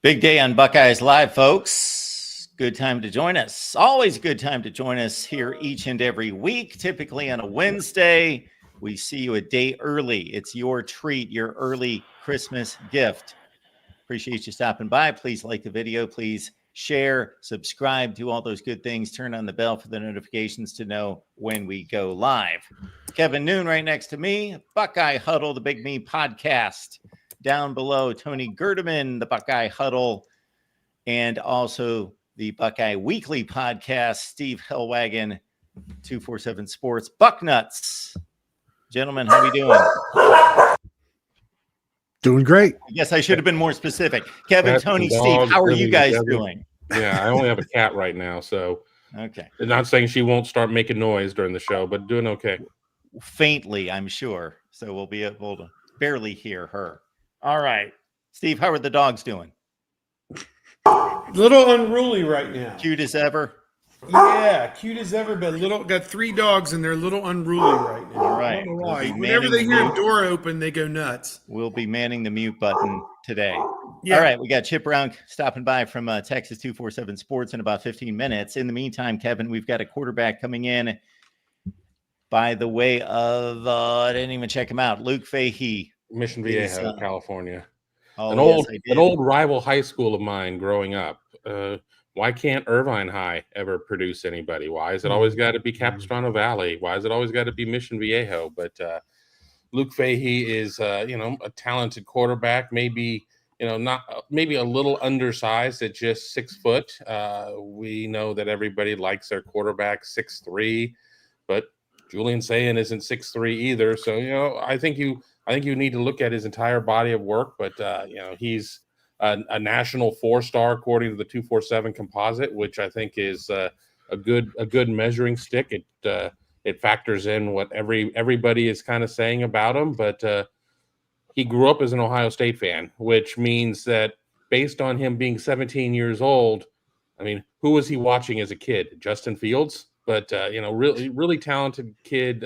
Big day on Buckeyes Live, folks. Good time to join us. Always a good time to join us here each and every week, typically on a Wednesday. We see you a day early. It's your treat, your early Christmas gift. Appreciate you stopping by. Please like the video. Please share, subscribe, do all those good things. Turn on the bell for the notifications to know when we go live. Kevin Noon right next to me. Buckeye Huddle, the Big Me podcast. Down below, Tony Gerdeman, the Buckeye Huddle, and also the Buckeye Weekly podcast, Steve Hellwagon, 247 Sports, Bucknuts. Gentlemen, how are we doing? Doing great. I guess I should have been more specific. Kevin, Tony, Steve, how are you guys doing? Yeah, I only have a cat right now, so okay. I'm not saying she won't start making noise during the show, but doing okay. Faintly, I'm sure. So we'll be able to barely hear her. All right. Steve, how are the dogs doing? A little unruly right now. Cute as ever? Yeah, cute as ever, but got 3 dogs and they're a little unruly right now. All right. I don't know why. Whenever they hear a door open, they go nuts. We'll be manning the mute button today. Yeah. All right. We got Chip Brown stopping by from Texas 247 Sports in about 15 minutes. In the meantime, Kevin, we've got a quarterback coming in by the way of, I didn't even check him out, Luke Fehee. Mission Viejo, California. Oh, an old rival high school of mine growing up. Why can't Irvine High ever produce anybody? Why is it always got to be Capistrano Valley? Why is it always got to be Mission Viejo? But Luke Fehee is, a talented quarterback. Maybe, maybe a little undersized at just 6 foot. We know that everybody likes their quarterback 6'3", but Julian Sayin isn't 6'3" either. So, I think you need to look at his entire body of work, but he's a national 4-star according to the 247 composite, which I think is a good measuring stick. It factors in what everybody is kind of saying about him, but he grew up as an Ohio State fan, which means that based on him being 17 years old, I mean, who was he watching as a kid? Justin Fields, but really talented kid.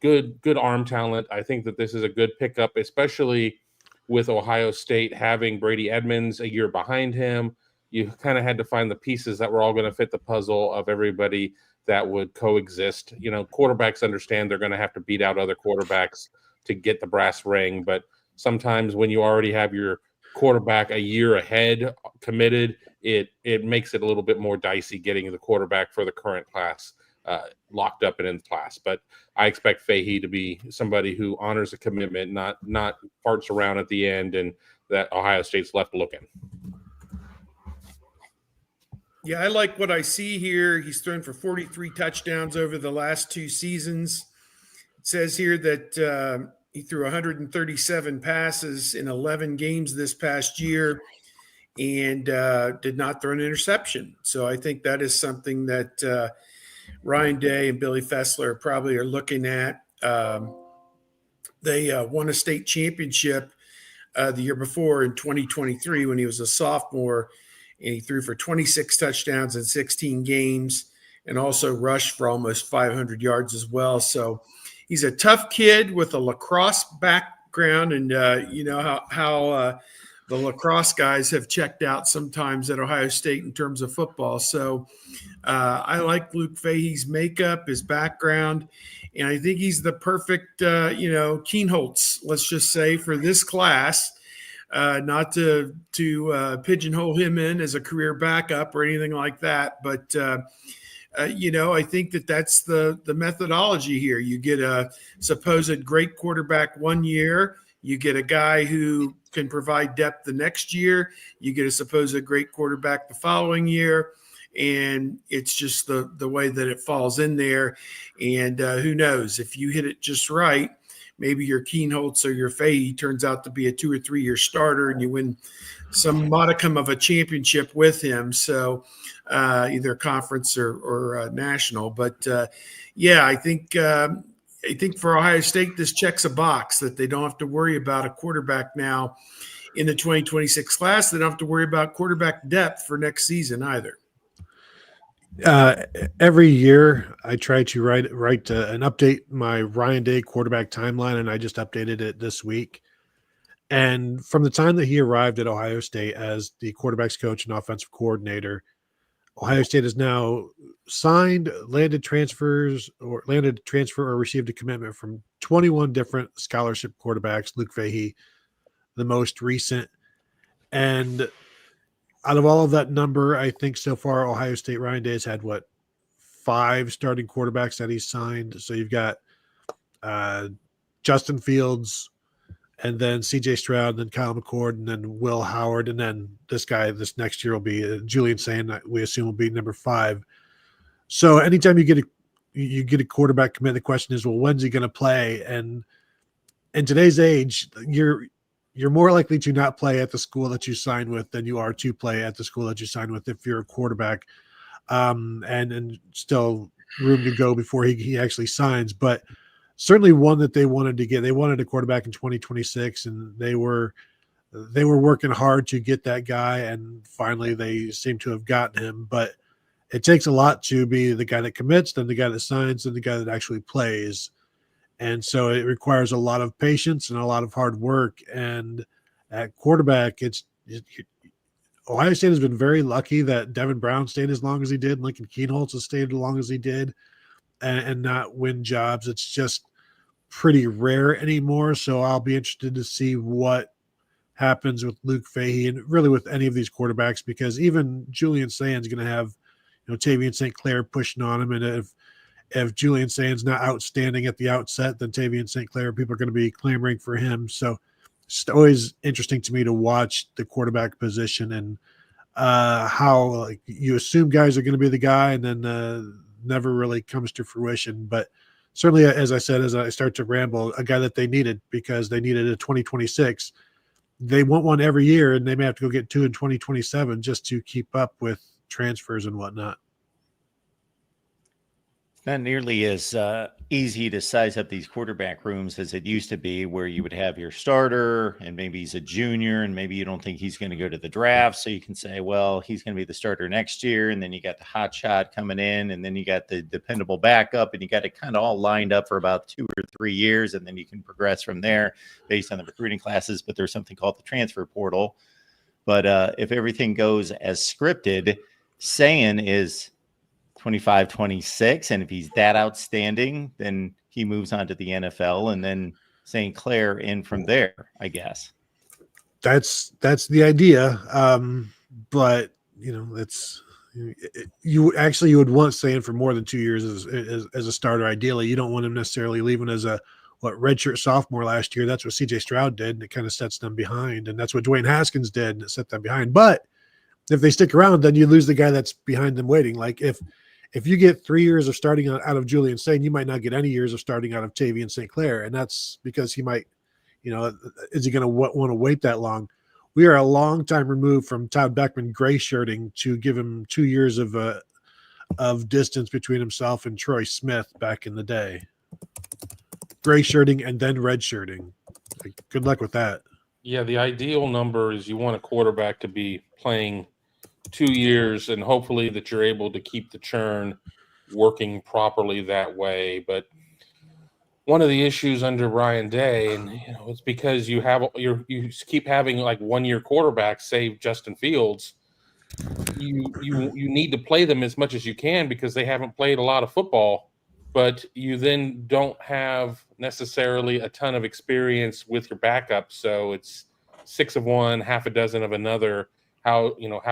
Good arm talent. I think that this is a good pickup, especially with Ohio State having Brady Edmonds a year behind him. You kind of had to find the pieces that were all going to fit the puzzle of everybody that would coexist. Quarterbacks understand they're going to have to beat out other quarterbacks to get the brass ring, but sometimes when you already have your quarterback a year ahead committed, it makes it a little bit more dicey getting the quarterback for the current class locked up and in class. But I expect Fehee to be somebody who honors a commitment, not farts around at the end, and that Ohio State's left looking. Yeah, I like what I see here. He's thrown for 43 touchdowns over the last 2 seasons. It says here that he threw 137 passes in 11 games this past year and did not throw an interception. So I think that is something that Ryan Day and Billy Fessler probably are looking at. They won a state championship the year before in 2023 when he was a sophomore, and he threw for 26 touchdowns in 16 games and also rushed for almost 500 yards as well. So he's a tough kid with a lacrosse background, and how the lacrosse guys have checked out sometimes at Ohio State in terms of football. So I like Luke Fahee's makeup, his background, and I think he's the perfect, Keenholz, let's just say, for this class. Not to pigeonhole him in as a career backup or anything like that, but I think that's the methodology here. You get a supposed great quarterback one year, you get a guy who can provide depth the next year, you get a supposed great quarterback the following year, and it's just the way that it falls in there. And who knows, if you hit it just right, maybe your Keenholz or your Fehee turns out to be a 2 or 3 year starter and you win some modicum of a championship with him. So either conference or national. But I think for Ohio State, this checks a box that they don't have to worry about a quarterback now in the 2026 class. They don't have to worry about quarterback depth for next season either. Every year I try to write and update my Ryan Day quarterback timeline, and I just updated it this week. And from the time that he arrived at Ohio State as the quarterback's coach and offensive coordinator, Ohio State has now signed, landed transfer or received a commitment from 21 different scholarship quarterbacks. Luke Fehee, the most recent. And out of all of that number, I think so far Ohio State, Ryan Day has had 5 starting quarterbacks that he's signed. So you've got Justin Fields, and then C.J. Stroud, and then Kyle McCord, and then Will Howard, and then this guy this next year will be Julian Sand. We assume will be number 5. So anytime you get a quarterback commit, the question is, well, when's he going to play? And in today's age, you're more likely to not play at the school that you sign with than you are to play at the school that you sign with if you're a quarterback, and still room to go before he actually signs. But certainly one that they wanted to get. They wanted a quarterback in 2026, and they were working hard to get that guy, and finally they seem to have gotten him. But it takes a lot to be the guy that commits, then the guy that signs, and the guy that actually plays. And so it requires a lot of patience and a lot of hard work. And at quarterback, Ohio State has been very lucky that Devin Brown stayed as long as he did. Lincoln Kienholz has stayed as long as he did and not win jobs. It's just pretty rare anymore. So I'll be interested to see what happens with Luke Fehee and really with any of these quarterbacks, because even Julian Sand's going to have, Tavian St. Clair pushing on him. And if Julian Sand's not outstanding at the outset, then Tavian St. Clair, people are going to be clamoring for him. So it's always interesting to me to watch the quarterback position and how you assume guys are going to be the guy and then never really comes to fruition. But certainly, as I said, as I start to ramble, a guy that they needed because they needed a 2026. They want one every year, and they may have to go get 2 in 2027 just to keep up with transfers and whatnot. Not nearly as easy to size up these quarterback rooms as it used to be, where you would have your starter and maybe he's a junior and maybe you don't think he's going to go to the draft. So you can say, well, he's going to be the starter next year. And then you got the hot shot coming in, and then you got the dependable backup, and you got it kind of all lined up for about 2 or 3 years. And then you can progress from there based on the recruiting classes. But there's something called the transfer portal. But if everything goes as scripted, saying is 25, 26. And if he's that outstanding, then he moves on to the NFL, and then St. Clair in from there, I guess. That's the idea. But it's you would want Sand for more than 2 years as a starter. Ideally, you don't want him necessarily leaving as a redshirt sophomore last year. That's what C.J. Stroud did, and it kind of sets them behind. And that's what Dwayne Haskins did, and it set them behind. But if they stick around, then you lose the guy that's behind them waiting. Like if you get 3 years of starting out of Julian Sand, you might not get any years of starting out of Tavian St. Clair. And that's because he might, is he going to want to wait that long? We are a long time removed from Todd Beckman gray shirting to give him 2 years of distance between himself and Troy Smith back in the day. Gray shirting and then red shirting. Good luck with that. Yeah, the ideal number is you want a quarterback to be playing 2 years, and hopefully that you're able to keep the churn working properly that way. But one of the issues under Ryan Day, and it's because you keep having like 1 year quarterbacks, save Justin Fields. You need to play them as much as you can because they haven't played a lot of football, but you then don't have necessarily a ton of experience with your backup. So it's 6 of one, half a dozen of another. How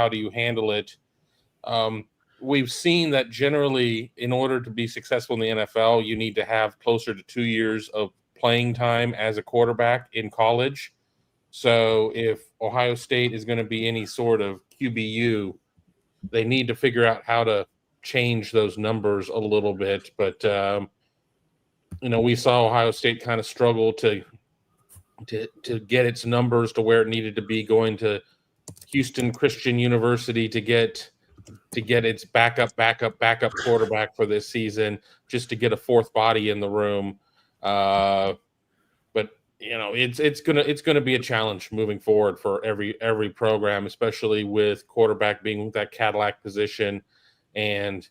do you handle it? We've seen that generally, in order to be successful in the NFL, you need to have closer to 2 years of playing time as a quarterback in college. So if Ohio State is going to be any sort of QBU, they need to figure out how to change those numbers a little bit. But, we saw Ohio State kind of struggle to get its numbers to where it needed to be, going to Houston Christian University to get its backup quarterback for this season, just to get a fourth body in the room. But it's gonna be a challenge moving forward for every program, especially with quarterback being that Cadillac position, and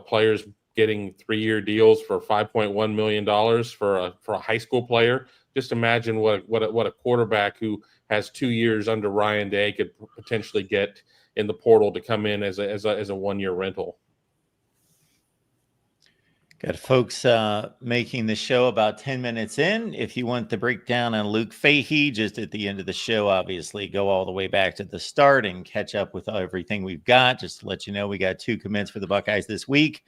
players getting 3-year deals for $5.1 million for a high school player. just imagine what a quarterback who has 2 years under Ryan Day could potentially get in the portal to come in as a 1-year rental. Got folks making the show about 10 minutes in. If you want the breakdown on Luke Fehee, just at the end of the show, obviously, go all the way back to the start and catch up with everything we've got. Just to let you know, we got 2 commits for the Buckeyes this week.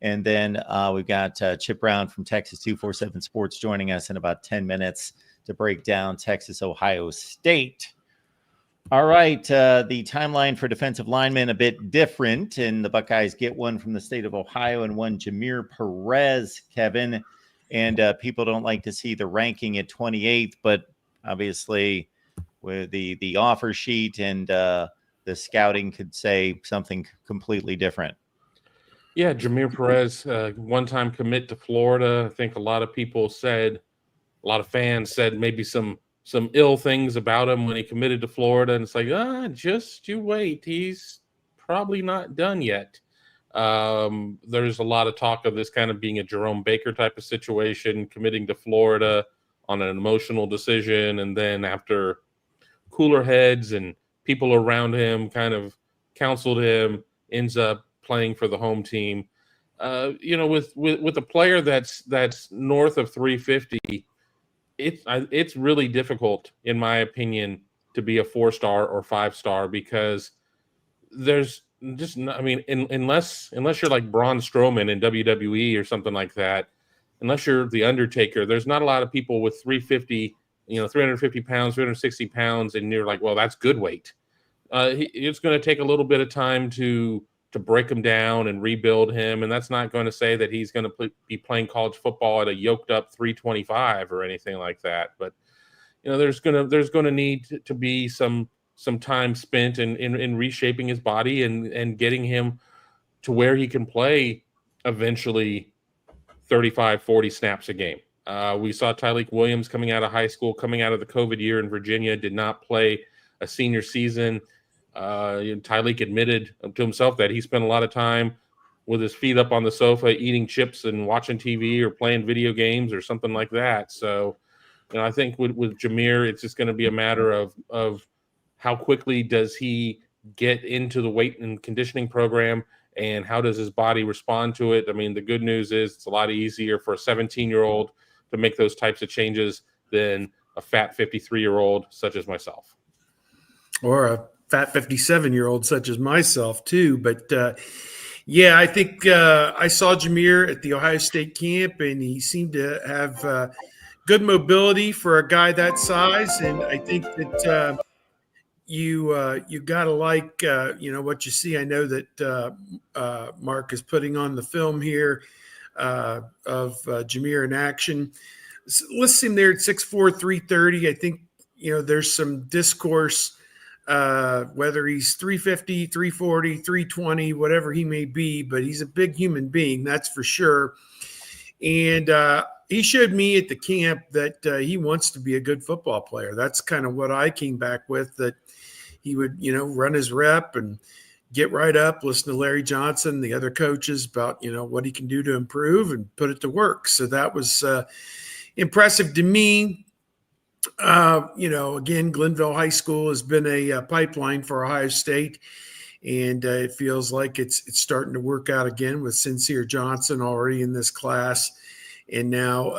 And then we've got Chip Brown from Texas 247 Sports joining us in about 10 minutes to break down Texas, Ohio State. All right, the timeline for defensive linemen a bit different, and the Buckeyes get one from the state of Ohio and one Jamir Perez, Kevin. And people don't like to see the ranking at 28th, but obviously with the offer sheet and the scouting could say something completely different. Yeah, Jamir Perez, one-time commit to Florida. I think a lot of people said, a lot of fans said maybe some ill things about him when he committed to Florida, and it's like, just you wait. He's probably not done yet. There's a lot of talk of this kind of being a Jerome Baker type of situation, committing to Florida on an emotional decision, and then after cooler heads and people around him kind of counseled him, ends up playing for the home team. With a player that's north of 350, it's really difficult, in my opinion, to be a 4-star or 5-star, because there's just not, I mean, unless you're like Braun Strowman in WWE or something like that, unless you're the Undertaker, there's not a lot of people with 350, 350 pounds, 360 pounds, and you're like, well, that's good weight. It's going to take a little bit of time to break him down and rebuild him. And that's not going to say that he's going to be playing college football at a yoked up 325 or anything like that. But, there's going to need to be some time spent in reshaping his body and getting him to where he can play eventually 35, 40 snaps a game. We saw Tyleik Williams coming out of high school, coming out of the COVID year in Virginia, did not play a senior season. Tyleik admitted to himself that he spent a lot of time with his feet up on the sofa eating chips and watching TV or playing video games or something like that. So, I think with Jamir, it's just going to be a matter of how quickly does he get into the weight and conditioning program, and how does his body respond to it. I mean, the good news is it's a lot easier for a 17-year-old to make those types of changes than a fat 53-year-old such as myself. Or a fat 57-year-old such as myself too. But I think I saw Jamir at the Ohio State camp, and he seemed to have good mobility for a guy that size. And I think that you got to like what you see. I know that Mark is putting on the film here of Jamir in action. So let's see him there at 6'4", 330. I think there's some discourse whether he's 350, 340, 320, whatever he may be, but he's a big human being, that's for sure. And he showed me at the camp that he wants to be a good football player. That's kind of what I came back with, that he would, run his rep and get right up, listen to Larry Johnson, the other coaches about, what he can do to improve and put it to work. So that was impressive to me. Again, Glenville High School has been a pipeline for Ohio State, and it feels like it's starting to work out again with Sincere Johnson already in this class, and now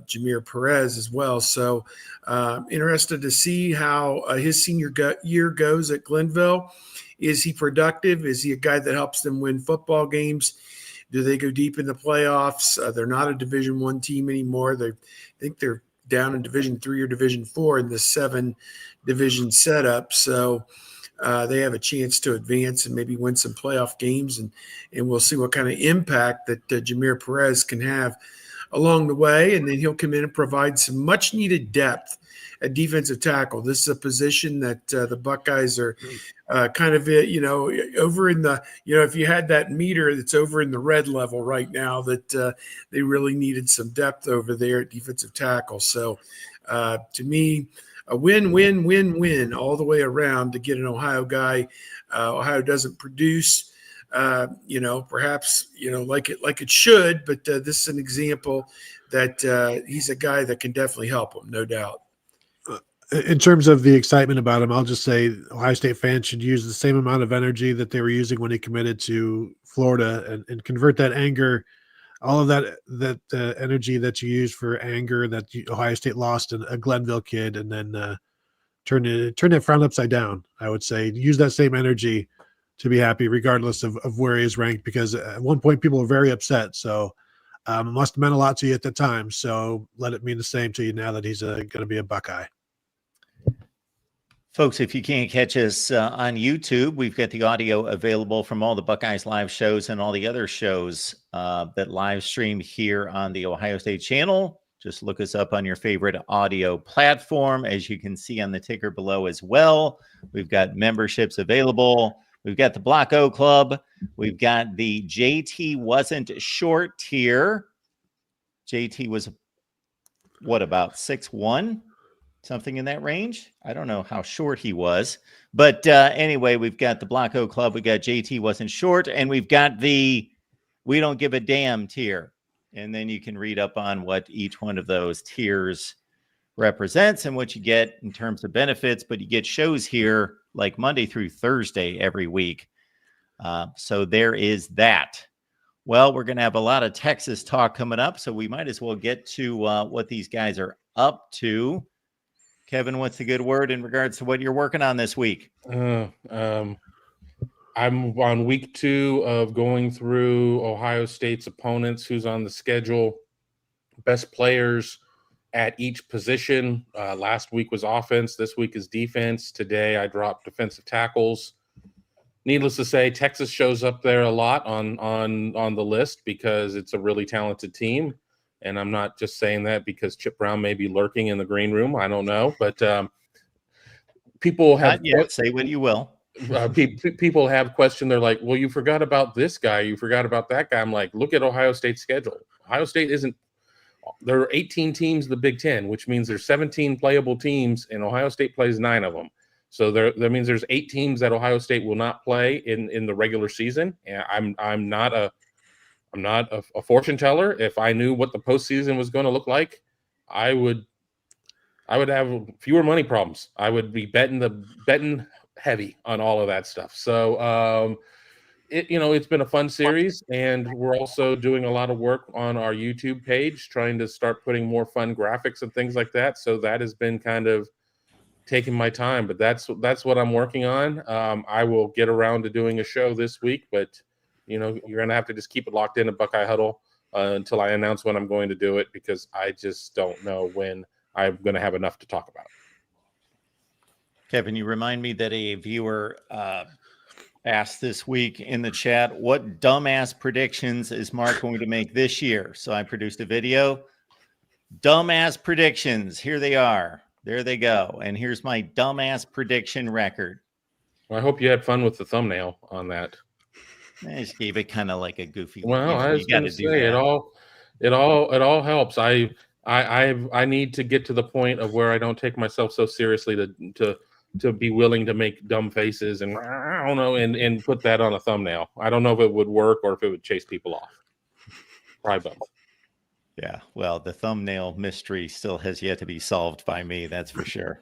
Jamir Perez as well. So interested to see how his senior year goes at Glenville. Is he productive? Is he a guy that helps them win football games? Do they go deep in the playoffs? They're not a Division I team anymore. I think they're down in Division III or Division IV in this 7-division setup. So they have a chance to advance and maybe win some playoff games, and we'll see what kind of impact that Jamir Perez can have along the way. And then he'll come in and provide some much needed depth at defensive tackle. This is a position that the Buckeyes are kind of, over in the, if you had that meter that's over in the red level right now, that they really needed some depth over there at defensive tackle. So to me, a win all the way around to get an Ohio guy. Ohio doesn't produce, perhaps, like it should, but this is an example that he's a guy that can definitely help them, no doubt. In terms of the excitement about him, I'll just say Ohio State fans should use the same amount of energy that they were using when he committed to Florida and convert that anger, all of that energy that you use for anger that Ohio State lost a Glenville kid, and then turn that frown upside down. I would say use that same energy to be happy, regardless of where he is ranked, because at one point people were very upset. So it must have meant a lot to you at the time. So let it mean the same to you now that he's going to be a Buckeye. Folks, if you can't catch us on YouTube, we've got the audio available from all the Buckeyes live shows and all the other shows that live stream here on the Ohio State channel. Just look us up on your favorite audio platform, as you can see on the ticker below as well. We've got memberships available. We've got the Block O Club. We've got the JT Wasn't Short tier. JT was, what, about 6'1"? Something in that range. I don't know how short he was. But anyway, we've got the Block O Club. We got JT Wasn't Short. And we've got the We Don't Give a Damn tier. And then you can read up on what each one of those tiers represents and what you get in terms of benefits. But you get shows here like Monday through Thursday every week. So there is that. Well, we're going to have a lot of Texas talk coming up, so we might as well get to what these guys are up to. Kevin, what's the good word in regards to what you're working on this week? I'm on week 2 of going through Ohio State's opponents, who's on the schedule, best players at each position. Last week was offense. This week is defense. Today I dropped defensive tackles. Needless to say, Texas shows up there a lot on the list because it's a really talented team. And I'm not just saying that because Chip Brown may be lurking in the green room. I don't know. But people have say what you will. People have questioned. They're like, well, you forgot about this guy. You forgot about that guy. I'm like, look at Ohio State's schedule. Ohio State isn't – there are 18 teams in the Big Ten, which means there's 17 playable teams, and Ohio State plays 9 of them. So that means there's 8 teams that Ohio State will not play in the regular season. And I'm not a fortune teller. If I knew what the postseason was going to look like, I would have fewer money problems. I would be betting heavy on all of that stuff. So it's been a fun series, and we're also doing a lot of work on our YouTube page, trying to start putting more fun graphics and things like that. So that has been kind of taking my time, but that's what I'm working on. I will get around to doing a show this week, but you're going to have to just keep it locked in at Buckeye Huddle until I announce when I'm going to do it, because I just don't know when I'm going to have enough to talk about. Kevin, you remind me that a viewer asked this week in the chat, what dumbass predictions is Mark going to make this year? So I produced a video. Dumbass predictions. Here they are. There they go. And here's my dumbass prediction record. Well, I hope you had fun with the thumbnail on that. I just gave it kind of like a goofy. Well, I was going to say it all helps. I need to get to the point of where I don't take myself so seriously to be willing to make dumb faces and I don't know and put that on a thumbnail. I don't know if it would work or if it would chase people off. Probably both. Yeah, well, the thumbnail mystery still has yet to be solved by me. That's for sure.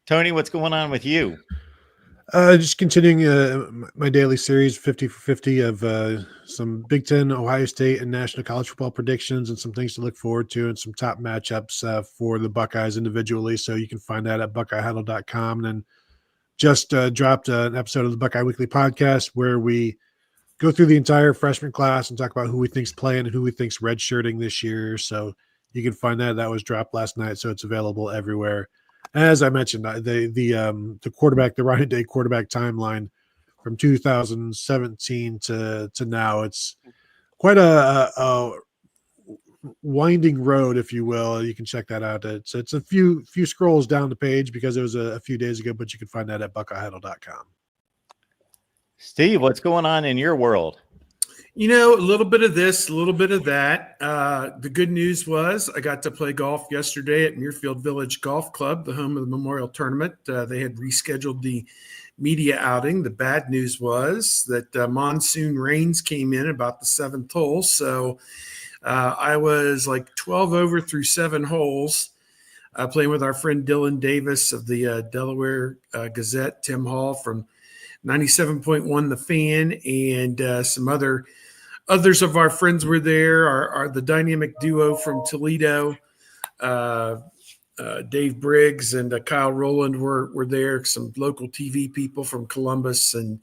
Tony, what's going on with you? Just continuing my daily series, 50 for 50 of some Big Ten, Ohio State, and National College Football predictions and some things to look forward to and some top matchups for the Buckeyes individually. So you can find that at BuckeyeHuddle.com. And then just dropped an episode of the Buckeye Weekly Podcast where we go through the entire freshman class and talk about who we think's playing and who we think's redshirting this year. So you can find that. That was dropped last night, so it's available everywhere. As I mentioned, the quarterback, the Ryan Day quarterback timeline from 2017 to now, it's quite a winding road, if you will. You can check that out. It's a few scrolls down the page because it was a few days ago, but you can find that at BuckeyeHuddle.com. Steve, what's going on in your world? A little bit of this, a little bit of that. The good news was I got to play golf yesterday at Muirfield Village Golf Club, the home of the Memorial Tournament. They had rescheduled the media outing. The bad news was that monsoon rains came in about the 7th hole. So I was like 12 over through 7 holes, playing with our friend Dylan Davis of the Delaware Gazette, Tim Hall from 97.1 The Fan, and some others of our friends were there. Are the dynamic duo from Toledo, Dave Briggs and Kyle Rowland were there. Some local TV people from Columbus, and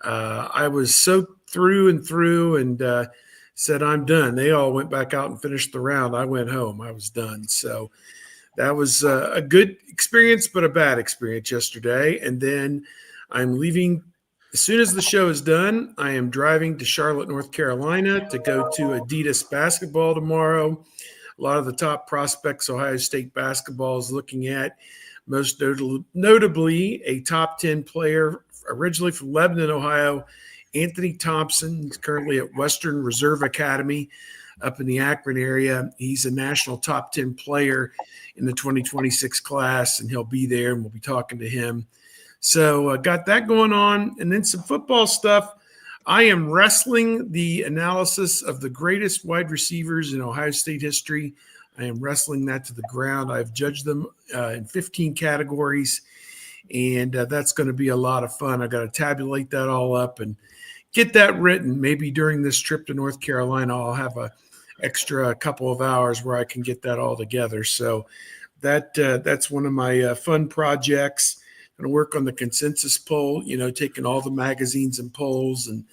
I was soaked through and through, and said, I'm done. They all went back out and finished the round. I went home. I was done. So that was a good experience, but a bad experience yesterday. And then I'm leaving. As soon as the show is done, I am driving to Charlotte, North Carolina to go to Adidas basketball tomorrow. A lot of the top prospects Ohio State basketball is looking at, most notably a top 10 player originally from Lebanon, Ohio, Anthony Thompson. He's currently at Western Reserve Academy up in the Akron area. He's a national top 10 player in the 2026 class, and he'll be there, and we'll be talking to him. So got that going on. And then some football stuff. I am wrestling the analysis of the greatest wide receivers in Ohio State history. I am wrestling that to the ground. I've judged them in 15 categories, and that's going to be a lot of fun. I've got to tabulate that all up and get that written. Maybe during this trip to North Carolina, I'll have a extra couple of hours where I can get that all together. So that's one of my fun projects. Going to work on the consensus poll, taking all the magazines and polls and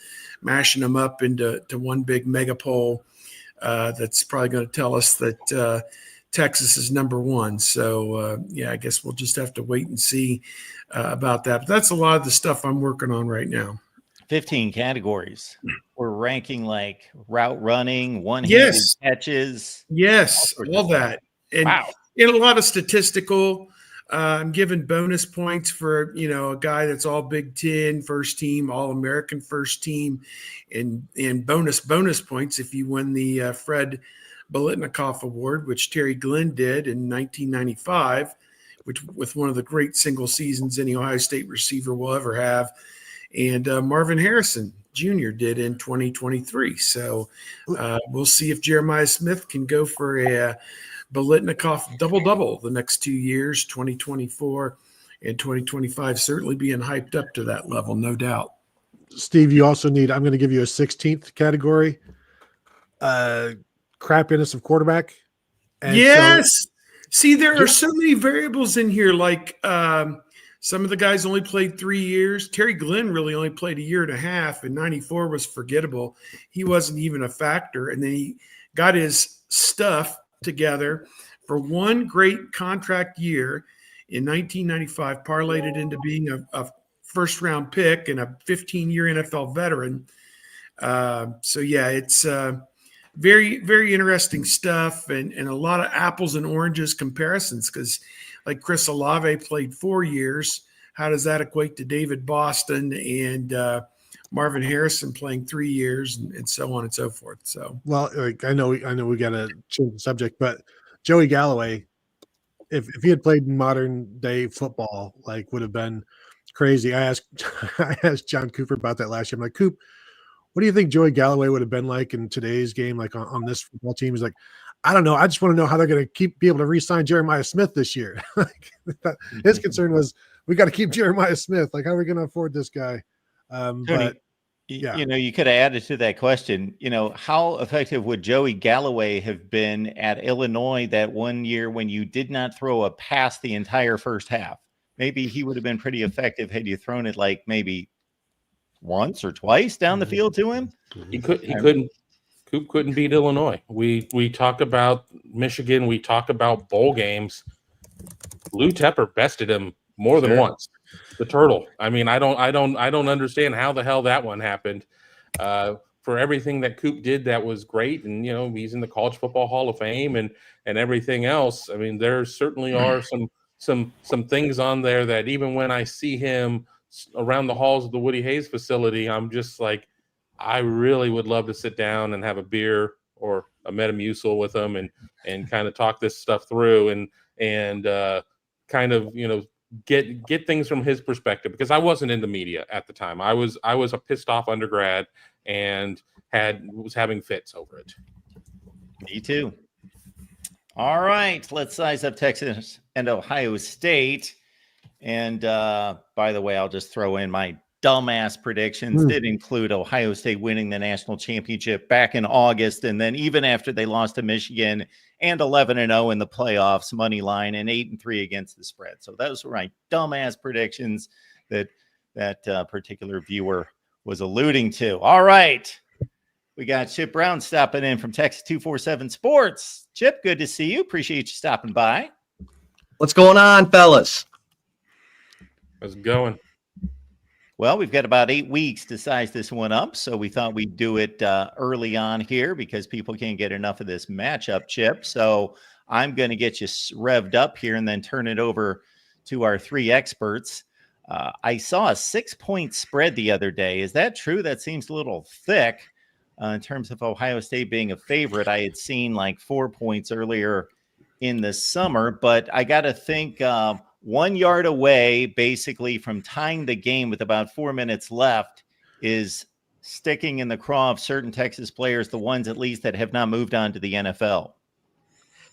mashing them up into one big mega poll that's probably going to tell us that Texas is number one. So, I guess we'll just have to wait and see about that. But that's a lot of the stuff I'm working on right now. 15 categories. We're ranking like route running, one-handed catches. Yes, all that. And, wow. And a lot of statistical. I'm giving bonus points for, a guy that's all Big Ten first team, all American first team, and bonus points if you win the Fred Biletnikoff Award, which Terry Glenn did in 1995, with one of the great single seasons any Ohio State receiver will ever have. And Marvin Harrison Jr. did in 2023. So we'll see if Jeremiah Smith can go for a Biletnikoff double-double the next 2 years, 2024 and 2025, certainly being hyped up to that level, no doubt. Steve, you also need, I'm going to give you a 16th category, crappiness of quarterback. And yes. See, there are so many variables in here. Like some of the guys only played 3 years. Terry Glenn really only played a year and a half, and 94 was forgettable. He wasn't even a factor. And then he got his stuff together for one great contract year in 1995, parlayed it into being a first-round pick and a 15-year NFL veteran. It's very, very interesting stuff and a lot of apples and oranges comparisons because, like, Chris Olave played 4 years. How does that equate to David Boston and Marvin Harrison playing 3 years and so on and so forth? So, well, I know we got to change the subject, but Joey Galloway, if he had played modern day football, would have been crazy. I asked John Cooper about that last year. I'm like, Coop, what do you think Joey Galloway would have been like in today's game, on this football team? He's like, I don't know. I just want to know how they're going to be able to re-sign Jeremiah Smith this year. His concern was, we got to keep Jeremiah Smith. How are we going to afford this guy? Tony, you could have added to that question, how effective would Joey Galloway have been at Illinois that 1 year when you did not throw a pass the entire first half? Maybe he would have been pretty effective had you thrown it maybe once or twice down the field to him. He couldn't. Coop couldn't beat Illinois. We talk about Michigan. We talk about bowl games. Lou Tepper bested him more than once. The turtle. I mean, I don't understand how the hell that one happened. For everything that Coop did, that was great, and he's in the College Football Hall of Fame and everything else. I mean, there certainly are some things on there that even when I see him around the halls of the Woody Hayes facility, I'm just like, I really would love to sit down and have a beer or a Metamucil with him and kind of talk this stuff through and kind of get things from his perspective, because I wasn't in the media at the time. I was a pissed off undergrad and was having fits over it. Me too. All right, let's size up Texas and Ohio State. And by the way, I'll just throw in my dumbass predictions did include Ohio State winning the national championship back in August. And then even after they lost to Michigan and 11-0 in the playoffs, money line, and 8-3 against the spread. So those were my dumbass predictions that particular viewer was alluding to. All right. We got Chip Brown stopping in from Texas 247 Sports. Chip, good to see you. Appreciate you stopping by. What's going on, fellas? How's it going? Well, we've got about 8 weeks to size this one up, so we thought we'd do it early on here because people can't get enough of this matchup, Chip. So I'm going to get you revved up here and then turn it over to our 3 experts. I saw a 6-point spread the other day. Is that true? That seems a little thick in terms of Ohio State being a favorite. I had seen like 4 points earlier in the summer, but I got to think 1 yard away, basically, from tying the game with about 4 minutes left is sticking in the craw of certain Texas players, the ones at least that have not moved on to the NFL.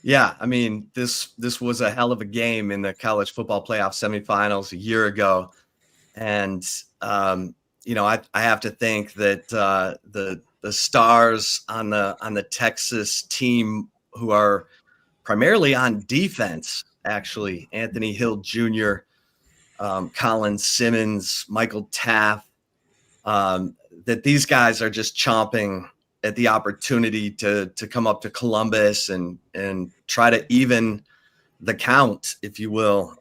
Yeah, I mean, this was a hell of a game in the college football playoff semifinals a year ago. And, I have to think that the stars on the Texas team who are primarily on defense, actually, Anthony Hill Jr., Colin Simmons, Michael Taft, that these guys are just chomping at the opportunity to come up to Columbus and try to even the count, if you will,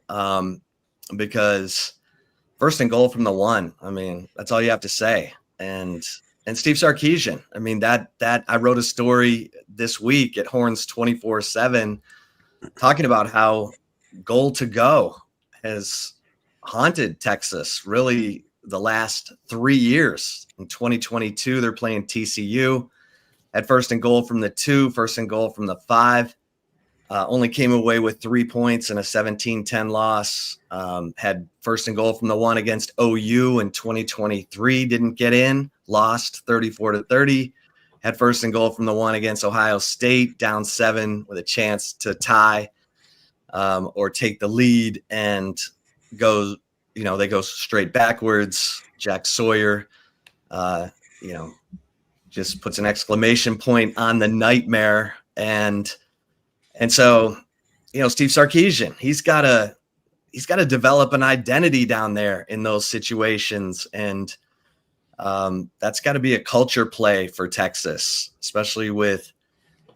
because first and goal from the 1, I mean, that's all you have to say. And Steve Sarkisian, I mean, that I wrote a story this week at Horns 24/7 talking about how goal to go has haunted Texas really the last 3 years. In 2022, they're playing TCU, had first and goal from the 2, first and goal from the 5, only came away with 3 points in a 17-10 loss, had first and goal from the 1 against OU in 2023, didn't get in, lost 34-30, had first and goal from the 1 against Ohio State, down 7 with a chance to tie or take the lead, and they go straight backwards. Jack Sawyer, just puts an exclamation point on the nightmare. And so, Steve Sarkisian, he's got to develop an identity down there in those situations. And that's got to be a culture play for Texas, especially with,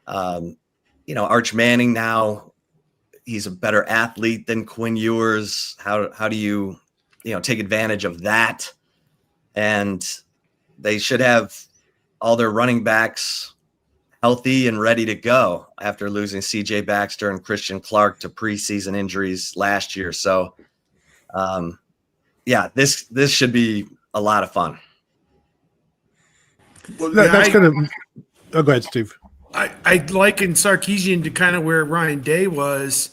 Arch Manning now. He's a better athlete than Quinn Ewers. How do you take advantage of that? And they should have all their running backs healthy and ready to go after losing CJ Baxter and Christian Clark to preseason injuries last year. So, this should be a lot of fun. Well, that's going to – oh, go ahead, Steve. I liken Sarkisian to kind of where Ryan Day was,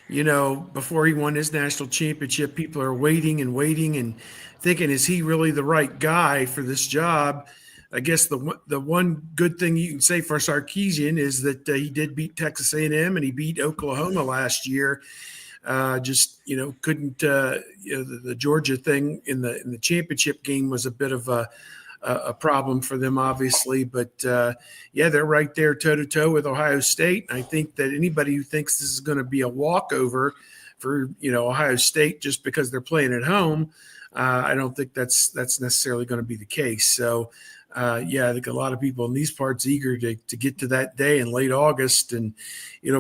before he won his national championship. People are waiting and thinking, is he really the right guy for this job? I guess the one good thing you can say for Sarkisian is that he did beat Texas A&M and he beat Oklahoma last year. Couldn't the Georgia thing in the championship game was a bit of a problem for them, obviously. But they're right there toe to toe with Ohio State. I think that anybody who thinks this is going to be a walkover for Ohio State just because they're playing at home, I don't think that's necessarily going to be the case. So. I think a lot of people in these parts eager to get to that day in late August and,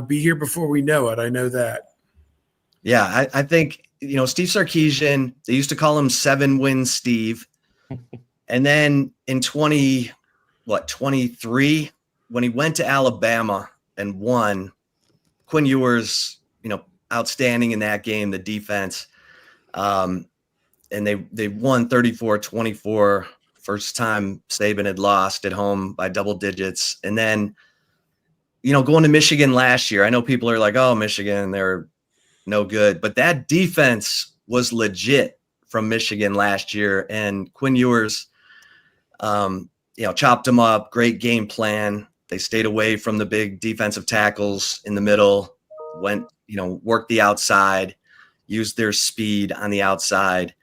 be here before we know it. I know that. Yeah, I think, Steve Sarkisian, they used to call him 7-win Steve. And then in 23, when he went to Alabama and won, Quinn Ewers, outstanding in that game, the defense. And they won 34-24. First time Saban had lost at home by double digits. And then, going to Michigan last year, I know people are like, oh, Michigan, they're no good. But that defense was legit from Michigan last year. And Quinn Ewers, chopped him up, great game plan. They stayed away from the big defensive tackles in the middle, worked the outside, used their speed on the outside,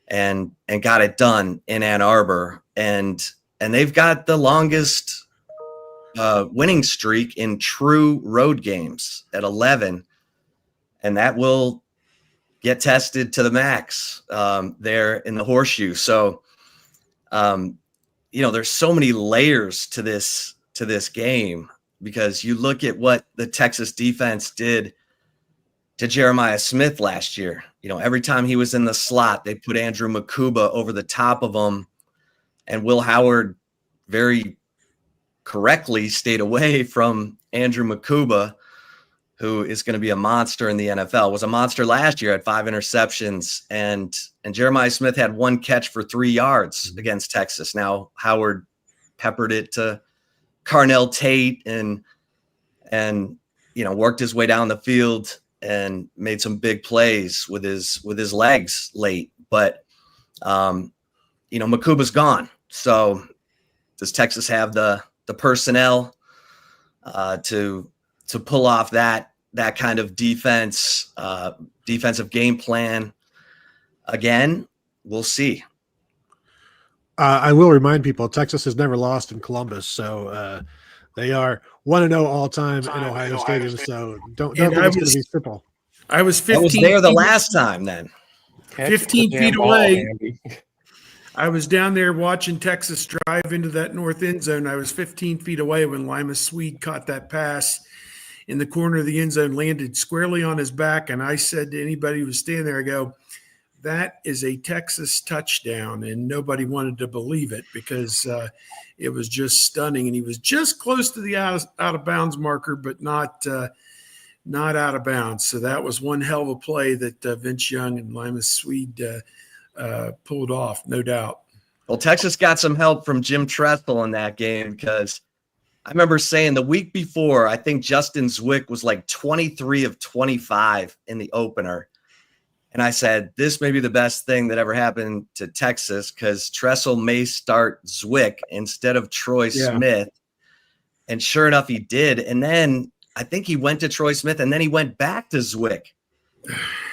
and got it done in Ann Arbor. And they've got the longest winning streak in true road games at 11. And that will get tested to the max there in the Horseshoe. So, there's so many layers to this game, because you look at what the Texas defense did to Jeremiah Smith last year. Every time he was in the slot, they put Andrew Makuba over the top of him, and Will Howard very correctly stayed away from Andrew Makuba, who is going to be a monster in the NFL. Was a monster last year, had 5 interceptions, and Jeremiah Smith had 1 catch for 3 yards against Texas. Now Howard peppered it to Carnell Tate and worked his way down the field and made some big plays with his legs late. But Makuba's gone. So does Texas have the personnel to pull off that kind of defensive game plan again? We'll see. I will remind people, Texas has never lost in Columbus, so they are 1-0 all time in Ohio Stadium. So don't think it's going to be simple. I was 15. I was there the last time then. 15 feet away. I was down there watching Texas drive into that north end zone. I was 15 feet away when Lima Swede caught that pass in the corner of the end zone, landed squarely on his back. And I said to anybody who was standing there, I go, that is a Texas touchdown. And nobody wanted to believe it, because it was just stunning. And he was just close to the out of bounds marker, but not out of bounds. So that was one hell of a play that Vince Young and Lima Swede pulled off, no doubt. Well, Texas got some help from Jim Tressel in that game, because I remember saying the week before, I think Justin Zwick was like 23 of 25 in the opener. And I said, this may be the best thing that ever happened to Texas, because Tressel may start Zwick instead of Troy Smith. And sure enough, he did. And then I think he went to Troy Smith, and then he went back to Zwick.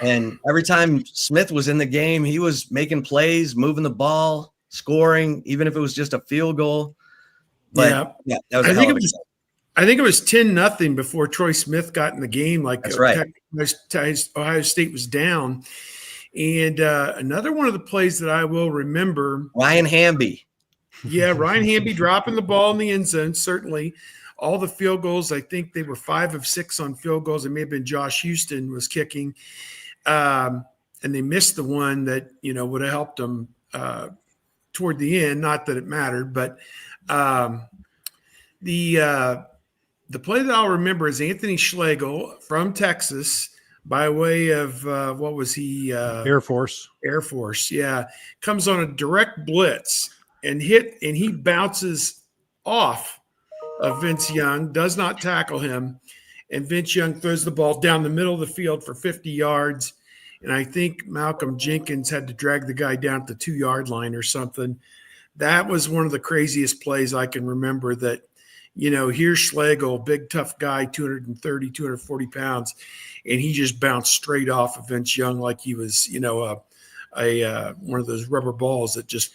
And every time Smith was in the game, he was making plays, moving the ball, scoring, even if it was just a field goal. But yeah that was I think it was 10-0 before Troy Smith got in the game. That's right. Ohio State was down. And another one of the plays that I will remember, Ryan Hamby. Yeah, Ryan Hamby dropping the ball in the end zone, certainly. All the field goals, I think they were 5 of 6 on field goals. It may have been Josh Houston was kicking. And they missed the one that, would have helped them toward the end. Not that it mattered, but the play that I'll remember is Anthony Schlegel from Texas by way of what was he? Air Force. Air Force, yeah. Comes on a direct blitz and he bounces off of Vince Young, does not tackle him, and Vince Young throws the ball down the middle of the field for 50 yards. And I think Malcolm Jenkins had to drag the guy down at the 2-yard line or something. That was one of the craziest plays I can remember that, here's Schlegel, big, tough guy, 230, 240 pounds, and he just bounced straight off of Vince Young like he was, one of those rubber balls that just,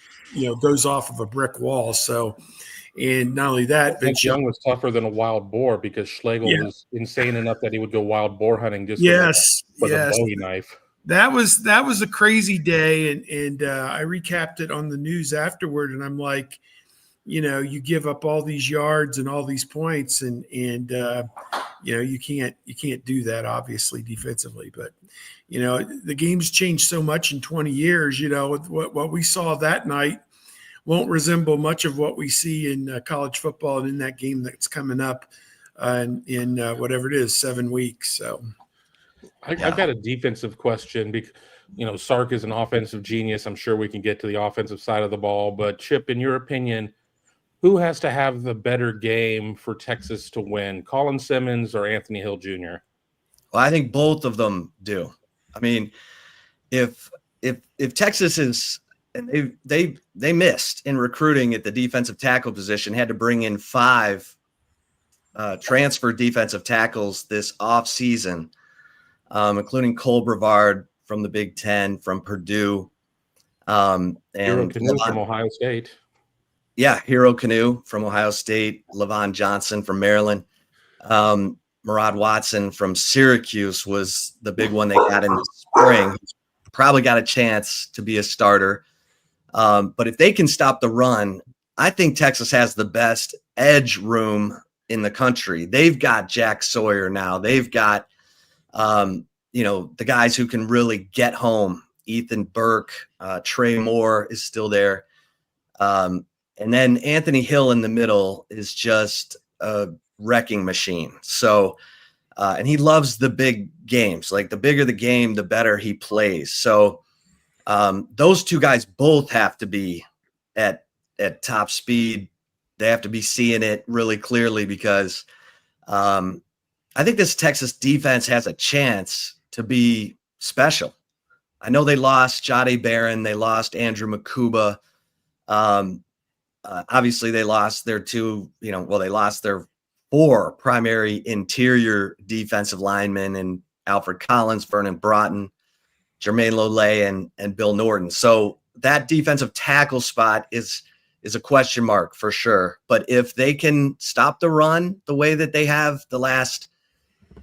goes off of a brick wall. So, and not only that, Vince Young was tougher than a wild boar, because Schlegel was insane enough that he would go wild boar hunting just with a Bowie knife. That was a crazy day, and I recapped it on the news afterward, and I'm like, you give up all these yards and all these points, and you can't do that, obviously, defensively. But the game's changed so much in 20 years. What we saw that night won't resemble much of what we see in college football and in that game that's coming up in whatever it is, 7 weeks. So. I've got a defensive question, because, Sark is an offensive genius. I'm sure we can get to the offensive side of the ball. But, Chip, in your opinion, who has to have the better game for Texas to win, Colin Simmons or Anthony Hill Jr.? Well, I think both of them do. I mean, if Texas is – and they missed in recruiting at the defensive tackle position, had to bring in 5 transfer defensive tackles this offseason, including Cole Brevard from the Big Ten, from Purdue. Hero And Canoe from Ohio State. Yeah, Hero Canoe from Ohio State, Levon Johnson from Maryland. Murad Watson from Syracuse was the big one they got in the spring. Probably got a chance to be a starter. But if they can stop the run, I think Texas has the best edge room in the country. They've got Jack Sawyer now. They've got, the guys who can really get home. Ethan Burke, Trey Moore is still there. And then Anthony Hill in the middle is just a wrecking machine. So, and he loves the big games. Like, the bigger the game, the better he plays. So those two guys both have to be at top speed. They have to be seeing it really clearly, because I think this Texas defense has a chance to be special. I know they lost Jahdae Barron. They lost Andrew Makuba. Obviously, they lost their they lost their 4 primary interior defensive linemen in Alfred Collins, Vernon Broughton, Jermaine Lole, and Bill Norton. So that defensive tackle spot is a question mark for sure. But if they can stop the run the way that they have the last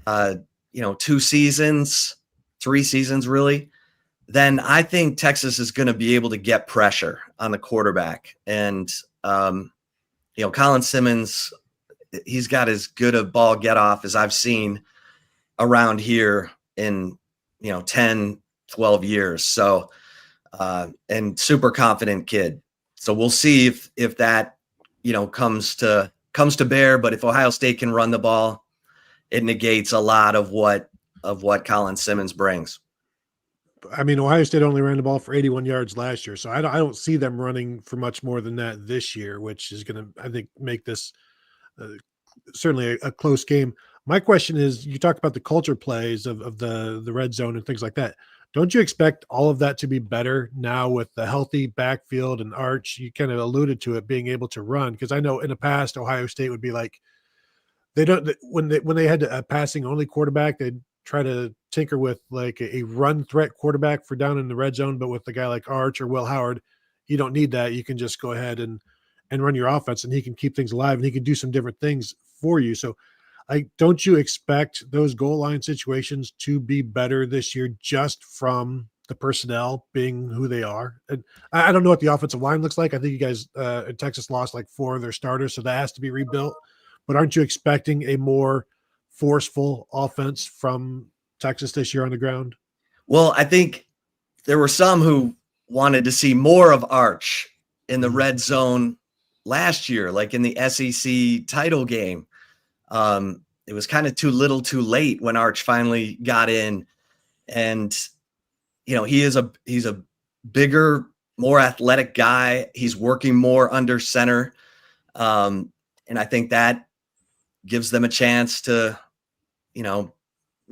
2 seasons, 3 seasons really, then I think Texas is going to be able to get pressure on the quarterback. And Colin Simmons, he's got as good a ball get off as I've seen around here in 10, 12 years. So and super confident kid. So we'll see if that comes to bear. But if Ohio State can run the ball, it negates a lot of what Colin Simmons brings. I mean, Ohio State only ran the ball for 81 yards last year, so I don't see them running for much more than that this year, which is going to, I think, make this certainly a close game. My question is, you talked about the culture plays of the red zone and things like that. Don't you expect all of that to be better now with the healthy backfield and Arch? You kind of alluded to it being able to run, because I know in the past Ohio State would be like, when they had a passing only quarterback, they'd try to tinker with like a run threat quarterback for down in the red zone. But with a guy like Arch or Will Howard, you don't need that. You can just go ahead and run your offense, and he can keep things alive, and he can do some different things for you. So don't you expect those goal line situations to be better this year just from the personnel being who they are? And I don't know what the offensive line looks like. I think you guys in Texas lost like 4 of their starters, so that has to be rebuilt. But aren't you expecting a more forceful offense from Texas this year on the ground? Well, I think there were some who wanted to see more of Arch in the red zone last year, like in the SEC title game. It was kind of too little too late when Arch finally got in. And, he's a bigger, more athletic guy. He's working more under center. And I think that gives them a chance to,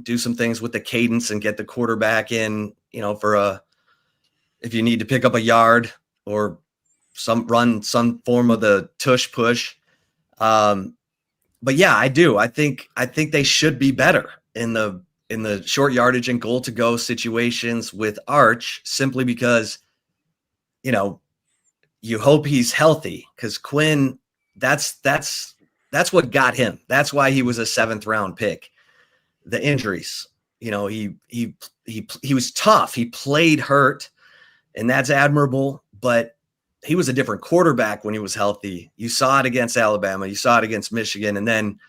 do some things with the cadence and get the quarterback in, if you need to pick up a yard or some form of the tush push. But yeah, I do. I think they should be better in the short yardage and goal to go situations with Arch, simply because, you hope he's healthy, because Quinn, that's what got him. That's why he was a 7th round pick. The injuries, he was tough. He played hurt, and that's admirable, but he was a different quarterback when he was healthy. You saw it against Alabama. You saw it against Michigan. And then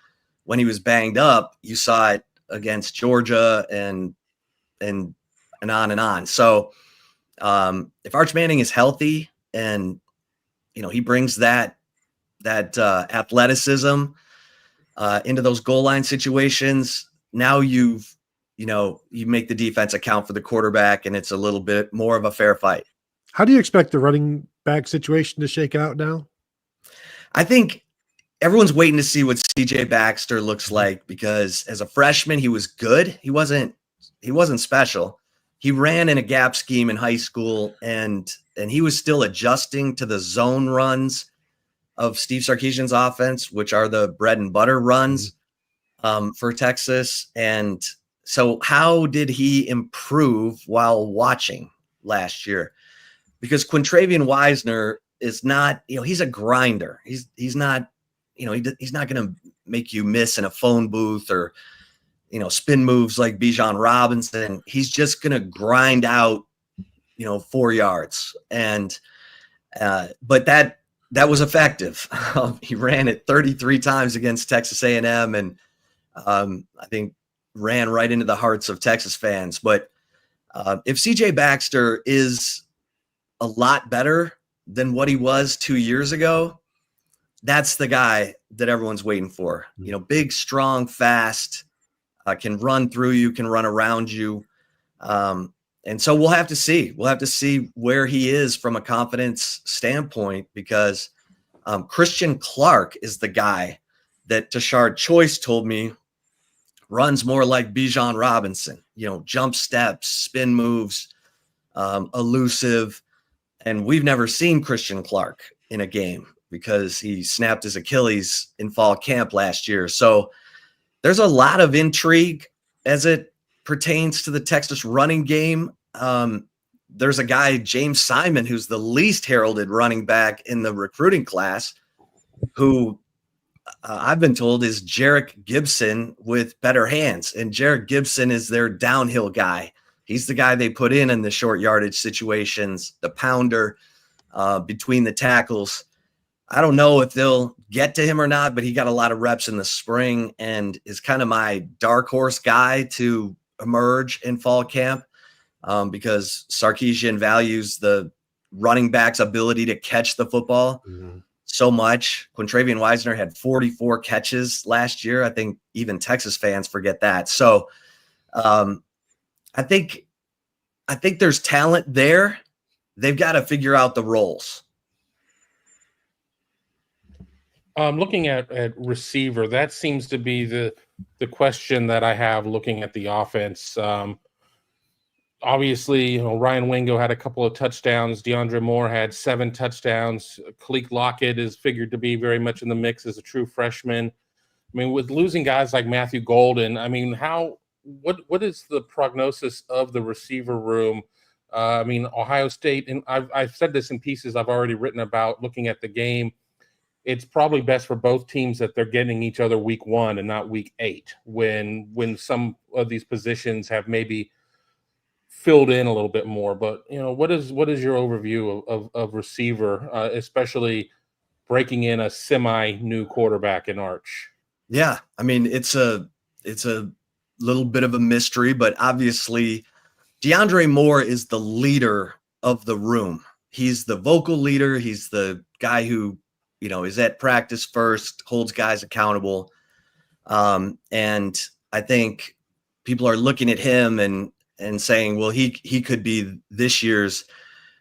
when he was banged up, you saw it against Georgia and on and on. So if Arch Manning is healthy and, he brings that athleticism into those goal line situations, now you make the defense account for the quarterback, and it's a little bit more of a fair fight. How do you expect the running back situation to shake out now? I think everyone's waiting to see what CJ Baxter looks like, because as a freshman, he was good. He wasn't special. He ran in a gap scheme in high school, and he was still adjusting to the zone runs of Steve Sarkisian's offense, which are the bread and butter runs for Texas. And so how did he improve while watching last year? Because Quintravian Wisner is not, he's a grinder. He's not, he's not going to make you miss in a phone booth or, spin moves like Bijan Robinson. He's just going to grind out, 4 yards. And, but that was effective. He ran it 33 times against Texas A&M and I think ran right into the hearts of Texas fans. But if CJ Baxter is a lot better than what he was 2 years ago, that's the guy that everyone's waiting for. Big, strong, fast, can run through you, can run around you. And so we'll have to see. We'll have to see where he is from a confidence standpoint, because Christian Clark is the guy that Tashard Choice told me runs more like Bijan Robinson, jump steps, spin moves, elusive. And we've never seen Christian Clark in a game because he snapped his Achilles in fall camp last year. So there's a lot of intrigue as it pertains to the Texas running game. There's a guy, James Simon, who's the least heralded running back in the recruiting class, who I've been told is Jarek Gibson with better hands. And Jarek Gibson is their downhill guy. He's the guy they put in the short yardage situations, the pounder between the tackles. I don't know if they'll get to him or not, but he got a lot of reps in the spring and is kind of my dark horse guy to emerge in fall camp because Sarkisian values the running back's ability to catch the football so much. Quintravian Wisner had 44 catches last year. I think even Texas fans forget that. So I think there's talent there. They've got to figure out the roles. Looking at receiver, that seems to be the question that I have looking at the offense. Obviously, Ryan Wingo had a couple of touchdowns. DeAndre Moore had 7 touchdowns. Khalil Lockett is figured to be very much in the mix as a true freshman. I mean, with losing guys like Matthew Golden, I mean, what is the prognosis of the receiver room? I mean, Ohio State, and I've said this in pieces I've already written about looking at the game. It's probably best for both teams that they're getting each other week 1 and not week 8 when some of these positions have maybe filled in a little bit more. But, what is your overview of receiver, especially breaking in a semi-new quarterback in Arch? Yeah, I mean, it's a little bit of a mystery, but obviously DeAndre Moore is the leader of the room. He's the vocal leader. He's the guy who, is at practice first, holds guys accountable. And I think people are looking at him and saying, well, he could be this year's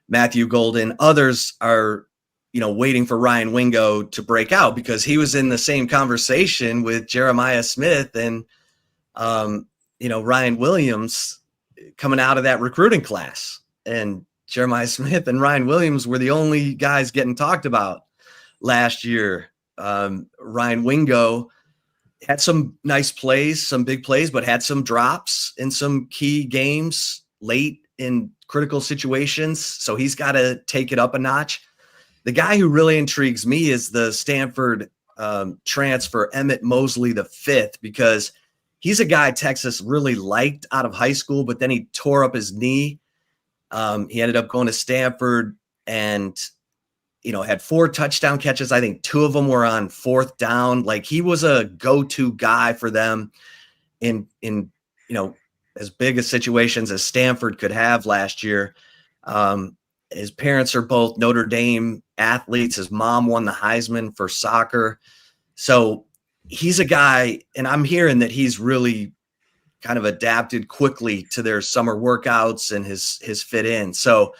Matthew Golden. Others are, waiting for Ryan Wingo to break out because he was in the same conversation with Jeremiah Smith and, Ryan Williams coming out of that recruiting class. And Jeremiah Smith and Ryan Williams were the only guys getting talked about last year. Ryan Wingo had some nice plays, some big plays, but had some drops in some key games late in critical situations. So he's got to take it up a notch. The guy who really intrigues me is the Stanford transfer, Emmett Mosley V, because he's a guy Texas really liked out of high school, but then he tore up his knee. He ended up going to Stanford and had 4 touchdown catches. I think 2 of them were on 4th down. Like, he was a go-to guy for them in as big a situations as Stanford could have last year. His parents are both Notre Dame athletes. His mom won the Heisman for soccer. So he's a guy, and I'm hearing that he's really kind of adapted quickly to their summer workouts and his fit in. So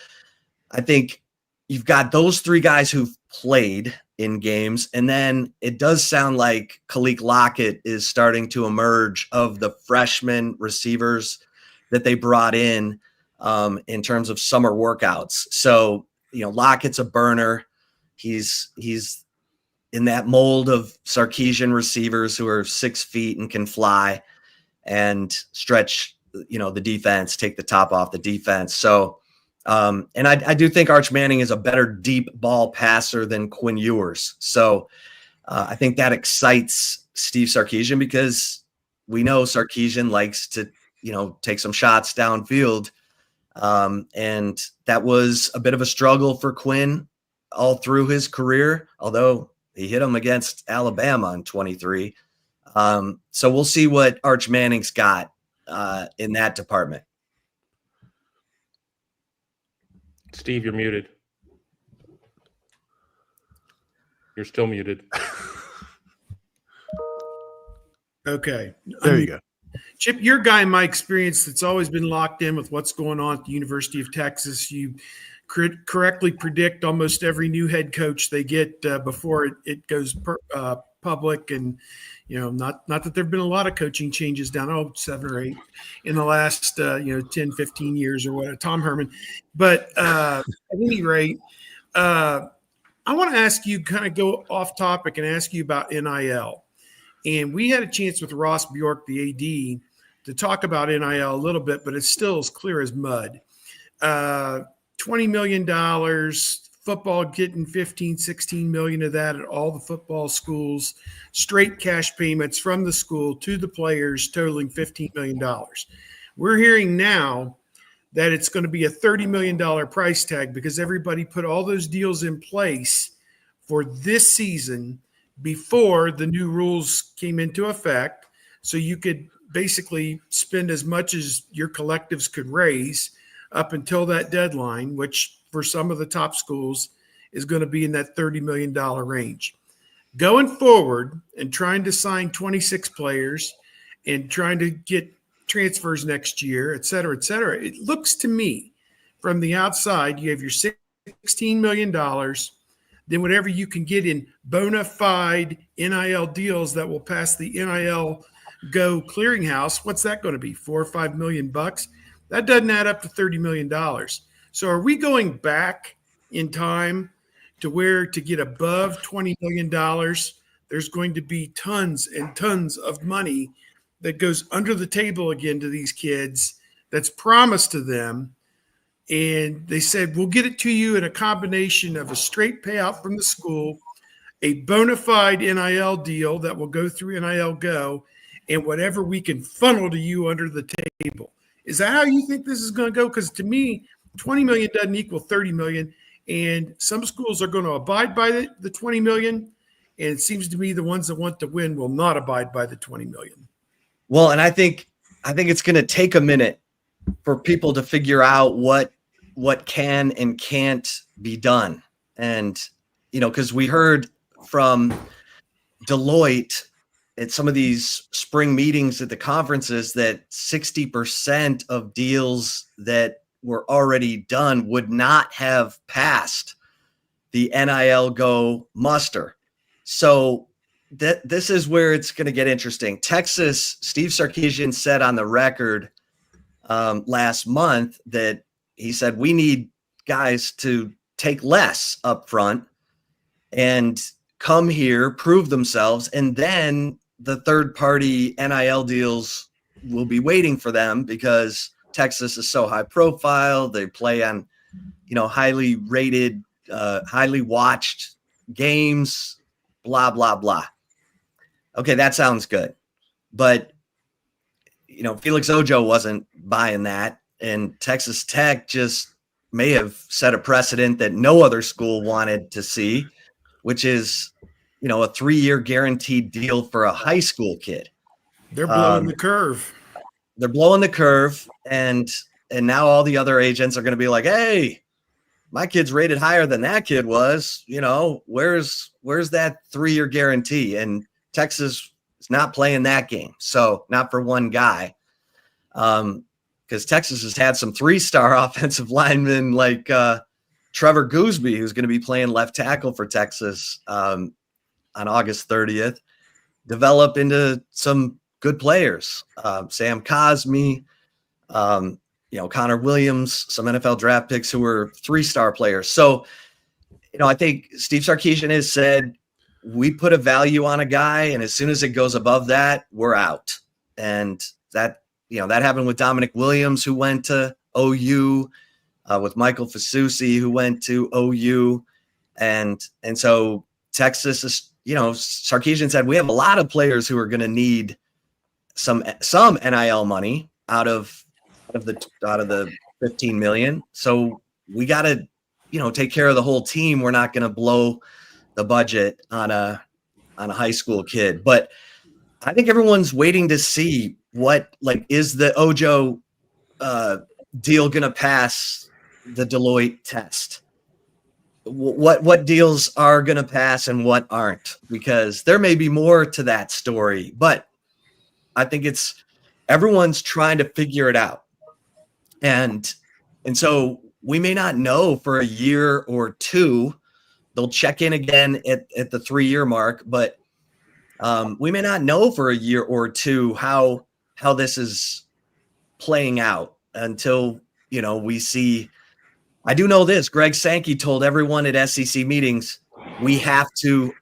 I think you've got those 3 guys who've played in games. And then it does sound like Khalil Lockett is starting to emerge of the freshman receivers that they brought in terms of summer workouts. So, Lockett's a burner. He's in that mold of Sarkisian receivers who are 6 feet and can fly and stretch, the defense, take the top off the defense. So, and I do think Arch Manning is a better deep ball passer than Quinn Ewers. So I think that excites Steve Sarkisian, because we know Sarkisian likes to, take some shots downfield. And that was a bit of a struggle for Quinn all through his career, although he hit him against Alabama in 23. So we'll see what Arch Manning's got in that department. Steve, you're muted. You're still muted. Okay. There you go. Chip, you're a guy in my experience that's always been locked in with what's going on at the University of Texas. You correctly predict almost every new head coach they get before it goes public. And, not that there have been a lot of coaching changes down, 7 or 8 in the last, 10, 15 years or whatever, Tom Herman. But at any rate, I want to ask you, kind of go off topic and ask you about NIL. And we had a chance with Ross Bjork, the AD, to talk about NIL a little bit, but it's still as clear as mud. $20 million, football getting 15, 16 million of that at all the football schools, straight cash payments from the school to the players totaling $15 million. We're hearing now that it's going to be a $30 million price tag because everybody put all those deals in place for this season before the new rules came into effect. So you could basically spend as much as your collectives could raise up until that deadline, which for some of the top schools is going to be in that $30 million range. Going forward and trying to sign 26 players and trying to get transfers next year, et cetera, it looks to me from the outside, you have your $16 million, then whatever you can get in bona fide NIL deals that will pass the NIL Go clearinghouse, what's that going to be? $4 or $5 million bucks? That doesn't add up to $30 million. So are we going back in time to where to get above $20 million, there's going to be tons and tons of money that goes under the table again to these kids that's promised to them. And they said, we'll get it to you in a combination of a straight payout from the school, a bona fide NIL deal that will go through NIL Go, and whatever we can funnel to you under the table. Is that how you think this is going to go? Because to me, 20 million doesn't equal 30 million. And some schools are going to abide by the 20 million. And it seems to me the ones that want to win will not abide by the 20 million. Well, and I think it's going to take a minute for people to figure out what can and can't be done. And, because we heard from Deloitte at some of these spring meetings at the conferences that 60% of deals that were already done would not have passed the NIL Go muster. So this is where it's going to get interesting. Texas, Steve Sarkisian said on the record last month that he said, we need guys to take less up front and come here, prove themselves, and then the third-party NIL deals will be waiting for them because Texas is so high profile. They play on, highly rated, highly watched games, blah, blah, blah. Okay, that sounds good. But, Felix Ojo wasn't buying that. And Texas Tech just may have set a precedent that no other school wanted to see, which is, a 3-year guaranteed deal for a high school kid. They're blowing the curve. They're blowing the curve. And now all the other agents are going to be like, hey, my kid's rated higher than that kid was. Where's that 3-year guarantee? And Texas is not playing that game. So not for one guy. Because Texas has had some 3-star offensive linemen like Trevor Gooseby, who's going to be playing left tackle for Texas on August 30th, develop into some good players. Sam Cosmi, Connor Williams, some NFL draft picks who were 3-star players. So, I think Steve Sarkisian has said we put a value on a guy, and as soon as it goes above that, we're out. And that happened with Dominic Williams, who went to OU, with Michael Fasusi, who went to OU. And so Texas is, Sarkisian said, we have a lot of players who are going to need some NIL money out of the 15 million. So we got to, take care of the whole team. We're not going to blow the budget on a high school kid. But I think everyone's waiting to see is the Ojo deal going to pass the Deloitte test? What deals are going to pass and what aren't? Because there may be more to that story, but I think everyone's trying to figure it out. And so we may not know for a year or two. They'll check in again at the 3-year mark, but we may not know for a year or two how this is playing out until, we see. I do know this. Greg Sankey told everyone at SEC meetings, we have to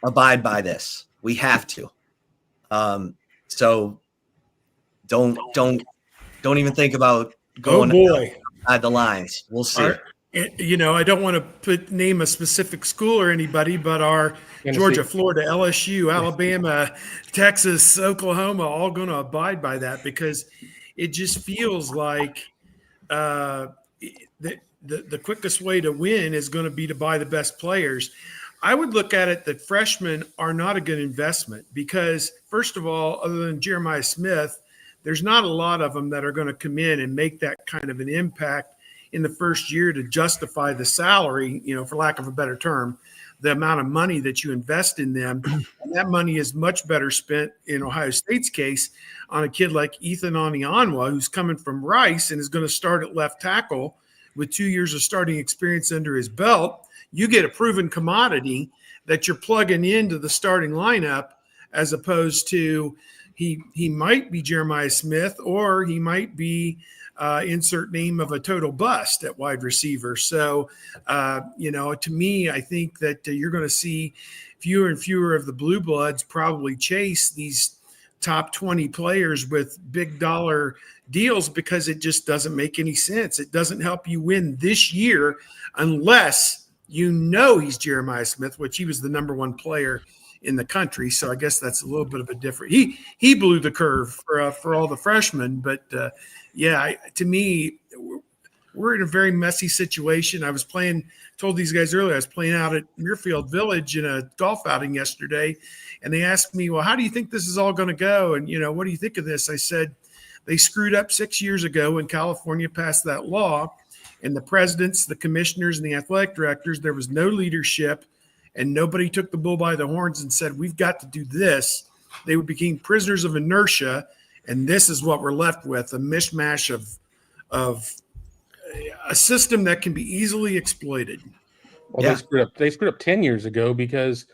abide by this. We have to. So don't even think about going outside the lines. We'll see. I don't want to name a specific school or anybody, but our Tennessee, Georgia, Florida, LSU, Alabama, Texas, Oklahoma, all going to abide by that, because it just feels like the quickest way to win is going to be to buy the best players. I would look at it that freshmen are not a good investment because, first of all, other than Jeremiah Smith, there's not a lot of them that are going to come in and make that kind of an impact in the first year to justify the salary, for lack of a better term, the amount of money that you invest in them. And that money is much better spent, in Ohio State's case, on a kid like Ethan Onianwa, who's coming from Rice and is going to start at left tackle with 2 years of starting experience under his belt. You get a proven commodity that you're plugging into the starting lineup, as opposed to he might be Jeremiah Smith, or he might be insert name of a total bust at wide receiver. So, to me, I think that you're going to see fewer and fewer of the blue bloods probably chase these top 20 players with big dollar deals, because it just doesn't make any sense. It doesn't help you win this year unless he's Jeremiah Smith, which he was the number one player in the country. So I guess that's a little bit of a different. He blew the curve for all the freshmen, but to me, we're in a very messy situation. Told these guys earlier, I was playing out at Muirfield Village in a golf outing yesterday, and they asked me, well, how do you think this is all going to go? And, what do you think of this? I said, they screwed up 6 years ago when California passed that law, and the presidents, the commissioners, and the athletic directors, there was no leadership, and nobody took the bull by the horns and said, we've got to do this. They became prisoners of inertia, and this is what we're left with, a mishmash of a system that can be easily exploited. Well, they screwed up 10 years ago because,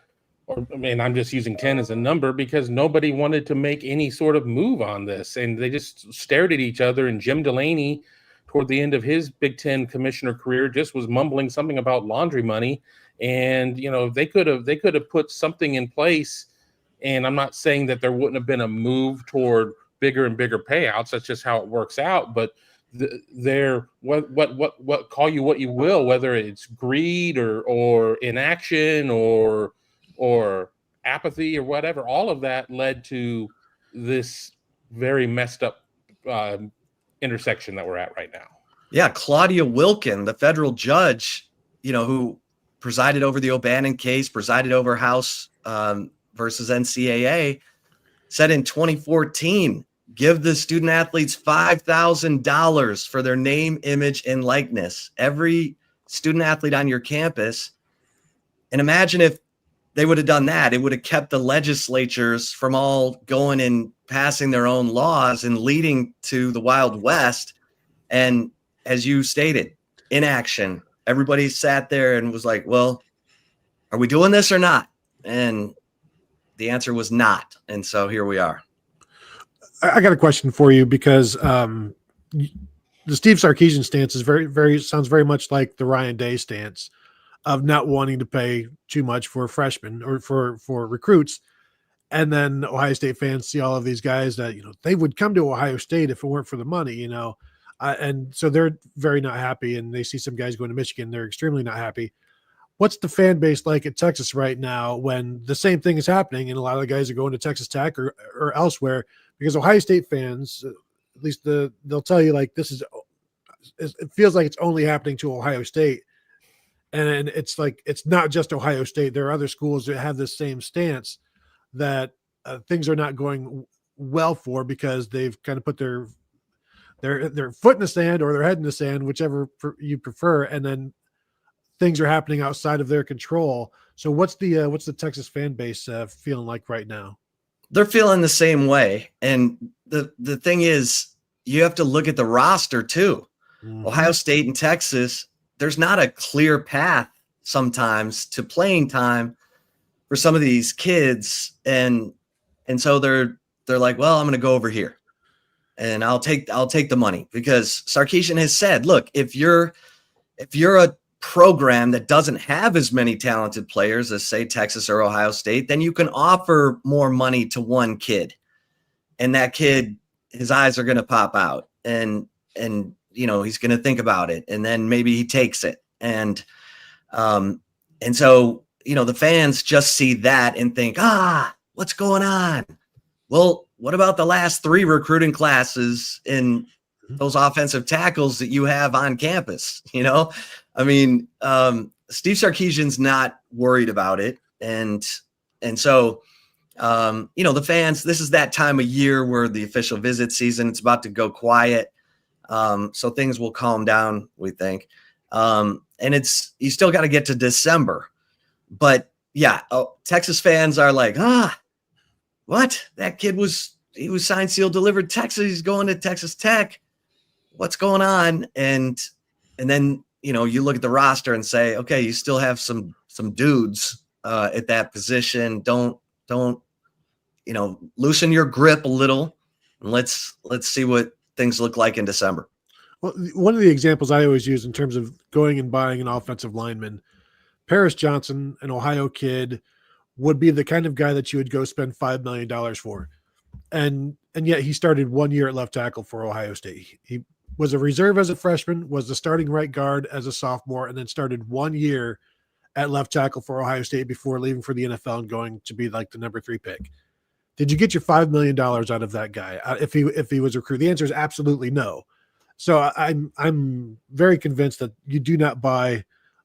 I'm just using 10 as a number, because nobody wanted to make any sort of move on this. And they just stared at each other. And Jim Delaney, toward the end of his Big Ten commissioner career, just was mumbling something about laundry money. And, they could have put something in place. And I'm not saying that there wouldn't have been a move toward bigger and bigger payouts. That's just how it works out. But what call you what you will, whether it's greed or inaction or apathy or whatever, all of that led to this very messed up intersection that we're at right now. Yeah, Claudia Wilkin, the federal judge, who presided over the O'Bannon case, presided over House versus NCAA, said in 2014, give the student athletes $5,000 for their name, image, and likeness. Every student athlete on your campus. And imagine if they would have done that. It would have kept the legislatures from all going and passing their own laws and leading to the Wild West. And as you stated, inaction. Everybody sat there and was like, well, are we doing this or not? And the answer was not. And so here we are. I got a question for you, because the Steve Sarkisian stance is sounds very much like the Ryan Day stance. of not wanting to pay too much for freshmen or for recruits. And then Ohio State fans see all of these guys that, they would come to Ohio State if it weren't for the money, and so they're very not happy. And they see some guys going to Michigan. They're extremely not happy. What's the fan base like at Texas right now when the same thing is happening and a lot of the guys are going to Texas Tech or elsewhere? Because Ohio State fans, at least they'll tell you, like, it feels like it's only happening to Ohio State. And it's like, it's not just Ohio State. There are other schools that have this same stance that things are not going well for because they've kind of put their foot in the sand or their head in the sand, whichever you prefer. And then things are happening outside of their control. So what's the Texas fan base feeling like right now? They're feeling the same way. And the thing is, you have to look at the roster too. Mm-hmm. Ohio State and Texas, there's not a clear path sometimes to playing time for some of these kids. And so they're like, well, I'm going to go over here and I'll take the money, because Sarkisian has said, look, if you're a program that doesn't have as many talented players as, say, Texas or Ohio State, then you can offer more money to one kid, and that kid, his eyes are going to pop out, and he's going to think about it, and then maybe he takes it. And so, the fans just see that and think, what's going on? Well, what about the last 3 recruiting classes in those offensive tackles that you have on campus? I mean, Steve Sarkisian's not worried about it. And so, the fans, this is that time of year where the official visit season, it's about to go quiet. So things will calm down, we think. And you still got to get to December. But yeah, Texas fans are like, what? That kid he was signed, sealed, delivered Texas. He's going to Texas Tech. What's going on? And then, you look at the roster and say, okay, you still have some dudes at that position. Don't loosen your grip a little, and let's see what things look like in December. Well, one of the examples I always use in terms of going and buying an offensive lineman, Paris Johnson, an Ohio kid, would be the kind of guy that you would go spend $5 million for. And yet he started 1 year at left tackle for Ohio State. He was a reserve as a freshman, was the starting right guard as a sophomore, and then started 1 year at left tackle for Ohio State before leaving for the NFL and going to be like the number 3 pick. Did you get your $5 million out of that guy if he was a recruit? The answer is absolutely no. So I'm very convinced that you do not buy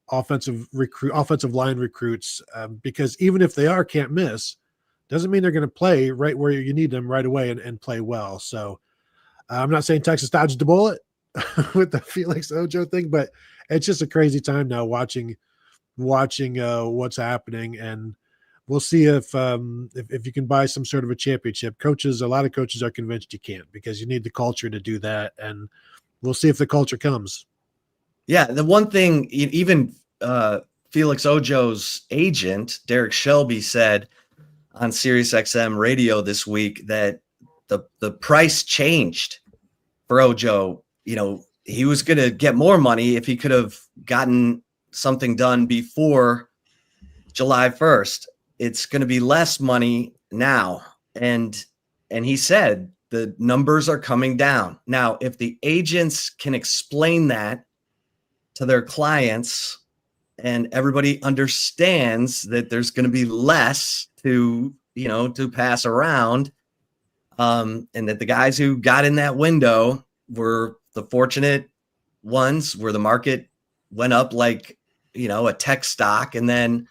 offensive line recruits because even if they can't miss, doesn't mean they're going to play right where you need them right away and play well. So I'm not saying Texas dodged the bullet with the Felix Ojo thing, but it's just a crazy time now watching what's happening, and we'll see if you can buy some sort of a championship. A lot of coaches are convinced you can't because you need the culture to do that, and we'll see if the culture comes. Yeah, the one thing, even Felix Ojo's agent, Derek Shelby, said on SiriusXM radio this week that the price changed for Ojo. He was going to get more money if he could have gotten something done before July 1st. It's going to be less money now. And he said the numbers are coming down. Now, if the agents can explain that to their clients and everybody understands that there's going to be less to pass around, and that the guys who got in that window were the fortunate ones where the market went up like, a tech stock. And then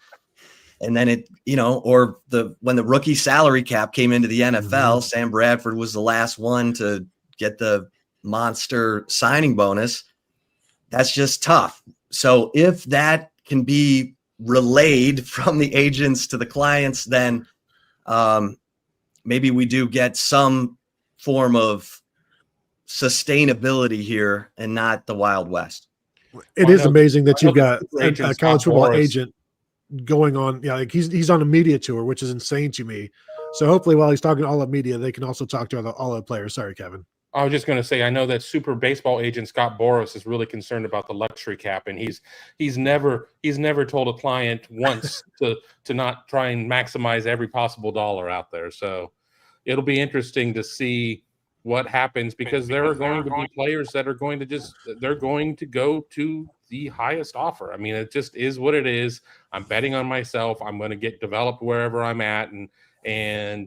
it, when the rookie salary cap came into the NFL, Sam Bradford was the last one to get the monster signing bonus. That's just tough. So if that can be relayed from the agents to the clients, then maybe we do get some form of sustainability here and not the Wild West. It is amazing that you've got a college football agent going on. Yeah, like he's on a media tour, which is insane to me. So hopefully while he's talking to all the media, they can also talk to all the players. Sorry, Kevin. I was just going to say, I know that super baseball agent Scott Boras is really concerned about the luxury cap, and he's never told a client once to not try and maximize every possible dollar out there. So it'll be interesting to see what happens, because there are going to be players that are going to they're going to go to the highest offer. I mean, it just is what it is. I'm betting on myself. I'm going to get developed wherever I'm at, and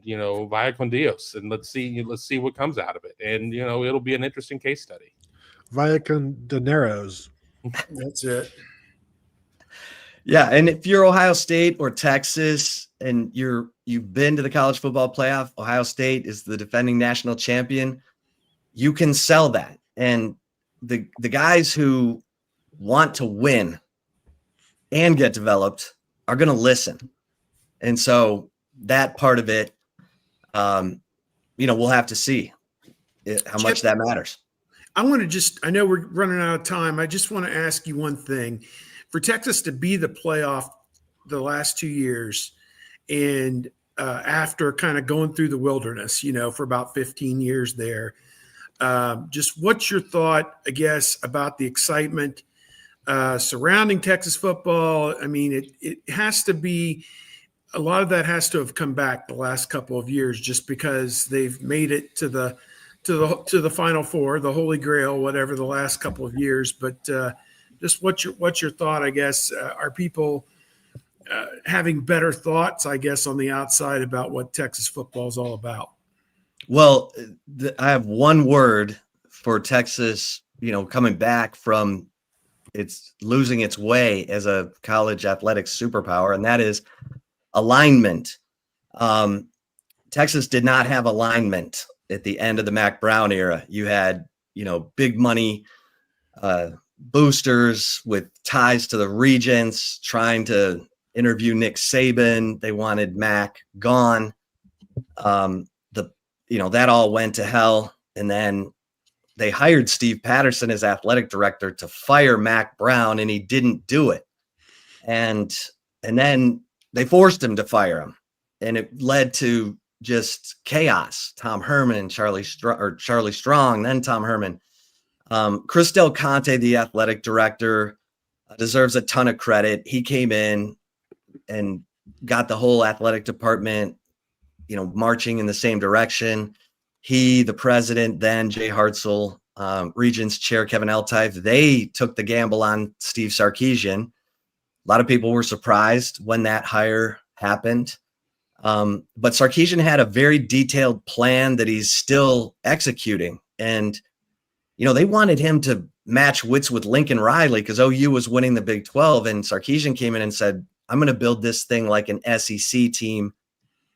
via con Dios, and let's see what comes out of it. And it'll be an interesting case study. Via con dineros. That's it. Yeah, and if you're Ohio State or Texas and you've been to the college football playoff, Ohio State is the defending national champion, you can sell that. And the guys who want to win and get developed are going to listen. And so that part of it, we'll have to see how much that matters. I know we're running out of time. I just want to ask you one thing. For Texas to be the playoff the last 2 years, and after kind of going through the wilderness, for about 15 years there, just what's your thought, I guess, about the excitement surrounding Texas football? I mean, it has to be – a lot of that has to have come back the last couple of years, just because they've made it to the Final Four, the Holy Grail, whatever, the last couple of years. But just what's your thought, I guess? Are people having better thoughts, I guess, on the outside about what Texas football is all about? Well, I have one word for Texas, coming back from its losing its way as a college athletics superpower, and that is alignment. Texas did not have alignment at the end of the Mac Brown era. You had, big money boosters with ties to the regents trying to interview Nick Saban. They wanted Mac gone. That all went to hell. And then they hired Steve Patterson as athletic director to fire Mac Brown, and he didn't do it. And then they forced him to fire him, and it led to just chaos. Tom Herman, Charlie Strong, then Tom Herman. Chris Del Conte, the athletic director, deserves a ton of credit. He came in and got the whole athletic department, marching in the same direction. He, the president, then Jay Hartzell, Regents Chair Kevin Eltife, they took the gamble on Steve Sarkisian. A lot of people were surprised when that hire happened. But Sarkisian had a very detailed plan that he's still executing. And, they wanted him to match wits with Lincoln Riley because OU was winning the Big 12. And Sarkisian came in and said, I'm going to build this thing like an SEC team,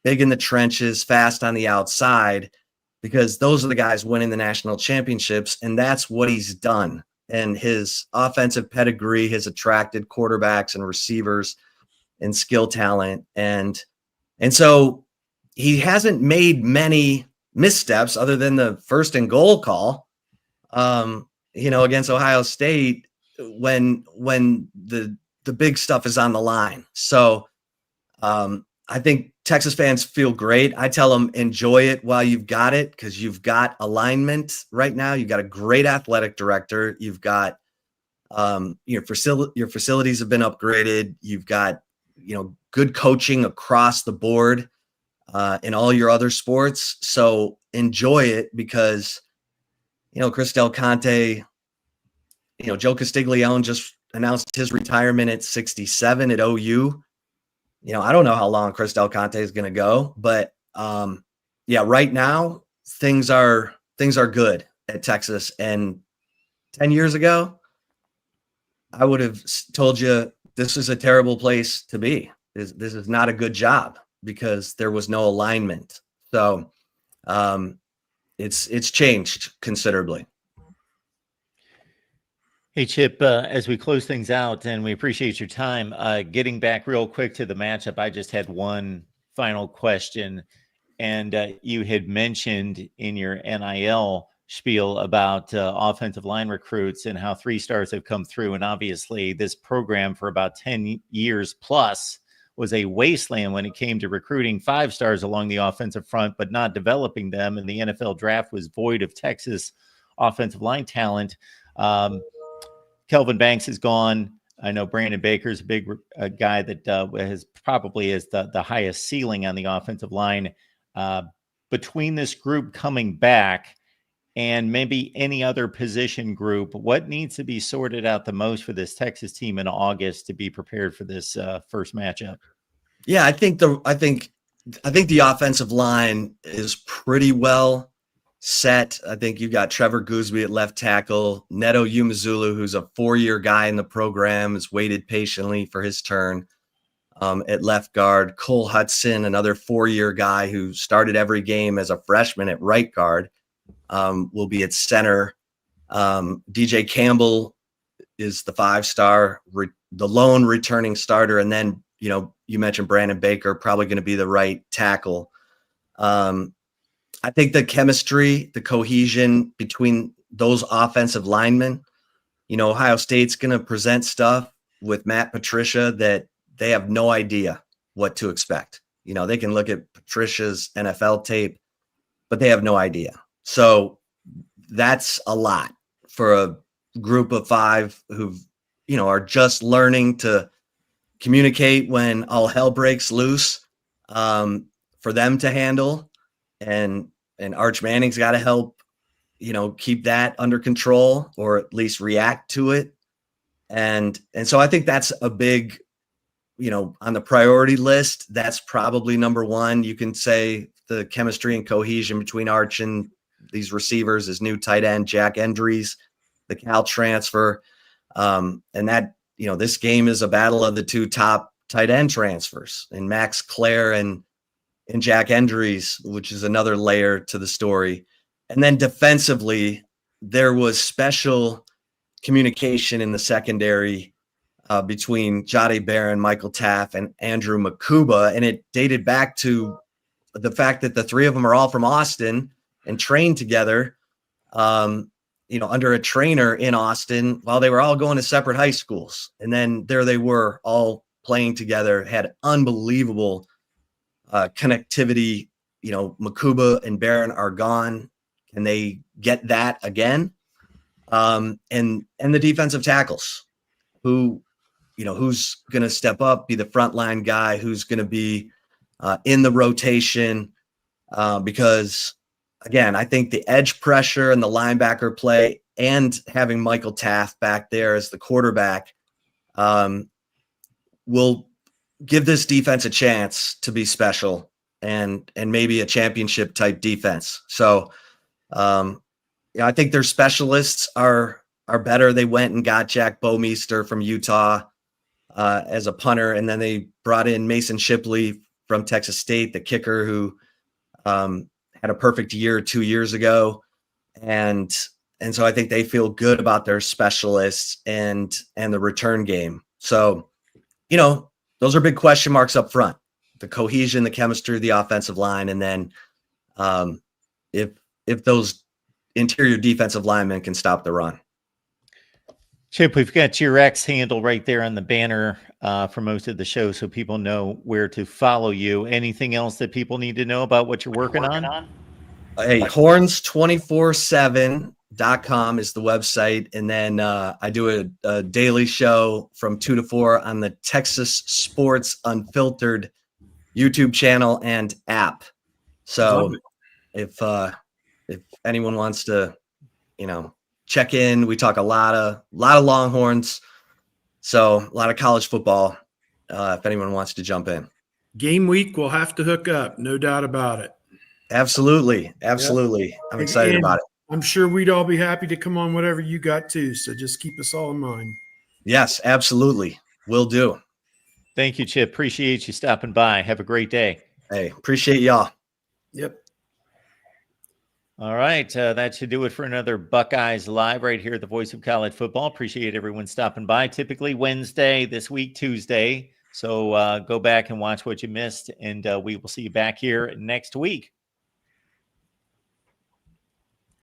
big in the trenches, fast on the outside, because those are the guys winning the national championships. And that's what he's done. And his offensive pedigree has attracted quarterbacks and receivers and skill talent. And so he hasn't made many missteps other than the 1st and goal call, against Ohio State when the big stuff is on the line. So I think Texas fans feel great. I tell them, enjoy it while you've got it, because you've got alignment right now. You've got a great athletic director. You've got your facilities have been upgraded. You've got good coaching across the board in all your other sports. So enjoy it, because Chris Del Conte, Joe Castiglione just announced his retirement at 67 at OU. I don't know how long Chris Del Conte is going to go, but right now things are good at Texas. And 10 years ago, I would have told you this is a terrible place to be. This is not a good job, because there was no alignment. So it's changed considerably. Hey, Chip, as we close things out, and we appreciate your time, getting back real quick to the matchup, I just had one final question. And you had mentioned in your NIL spiel about offensive line recruits and how 3 stars have come through. And obviously this program for about 10 years plus was a wasteland when it came to recruiting 5-stars along the offensive front, but not developing them. And the NFL draft was void of Texas offensive line talent. Kelvin Banks is gone. I know Brandon Baker's a big guy that has probably is the highest ceiling on the offensive line. Between this group coming back and maybe any other position group, what needs to be sorted out the most for this Texas team in August to be prepared for this first matchup? Yeah, I think the offensive line is pretty well set. I think you've got Trevor Gooseby at left tackle, Neto Umazulu, who's a 4-year guy in the program, has waited patiently for his turn at left guard. Cole Hudson, another 4-year guy who started every game as a freshman at right guard, will be at center. DJ Campbell is the 5-star, the lone returning starter. And then, you mentioned Brandon Baker, probably going to be the right tackle. I think the chemistry, the cohesion between those offensive linemen, Ohio State's going to present stuff with Matt Patricia that they have no idea what to expect. They can look at Patricia's NFL tape, but they have no idea. So that's a lot for a group of 5 who, are just learning to communicate when all hell breaks loose, for them to handle. And Arch Manning's got to help, keep that under control or at least react to it. And so I think that's a big, on the priority list, that's probably number 1. You can say the chemistry and cohesion between Arch and these receivers, his new tight end, Jack Endries, the Cal transfer. And that, this game is a battle of the 2 top tight end transfers, and Max Clare and Jack Endries, which is another layer to the story. And then defensively, there was special communication in the secondary between Jahdae Barron, Michael Taff, and Andrew Makuba. And it dated back to the fact that the 3 of them are all from Austin and trained together, under a trainer in Austin while they were all going to separate high schools. And then there they were all playing together, had unbelievable connectivity. Makuba and Barron are gone. Can they get that again? And the defensive tackles, who's going to step up, be the frontline guy, who's going to be in the rotation, because again, I think the edge pressure and the linebacker play and having Michael Taft back there as the quarterback will give this defense a chance to be special and maybe a championship type defense. So I think their specialists are better. They went and got Jack Bomeister from Utah as a punter, and then they brought in Mason Shipley from Texas State, the kicker, who had a perfect year 2 years ago. And so I think they feel good about their specialists and the return game. So, those are big question marks up front, the cohesion, the chemistry of the offensive line. And then if those interior defensive linemen can stop the run. Chip, we've got your X handle right there on the banner for most of the show, so people know where to follow you. Anything else that people need to know about what you're working on? Hey, horns247.com is the website. And then I do a daily show from 2 to 4 on the Texas Sports Unfiltered YouTube channel and app. So if anyone wants to, check in, we talk a lot of Longhorns. So a lot of college football, if anyone wants to jump in. Game week, we'll have to hook up. No doubt about it. Absolutely. Yep. I'm excited about it. I'm sure we'd all be happy to come on whatever you got too. So just keep us all in mind. Yes, absolutely. Will do. Thank you, Chip. Appreciate you stopping by. Have a great day. Hey, appreciate y'all. Yep. All right. That should do it for another Buckeyes Live right here at the Voice of College Football. Appreciate everyone stopping by. Typically Wednesday, this week, Tuesday. So go back and watch what you missed, and we will see you back here next week.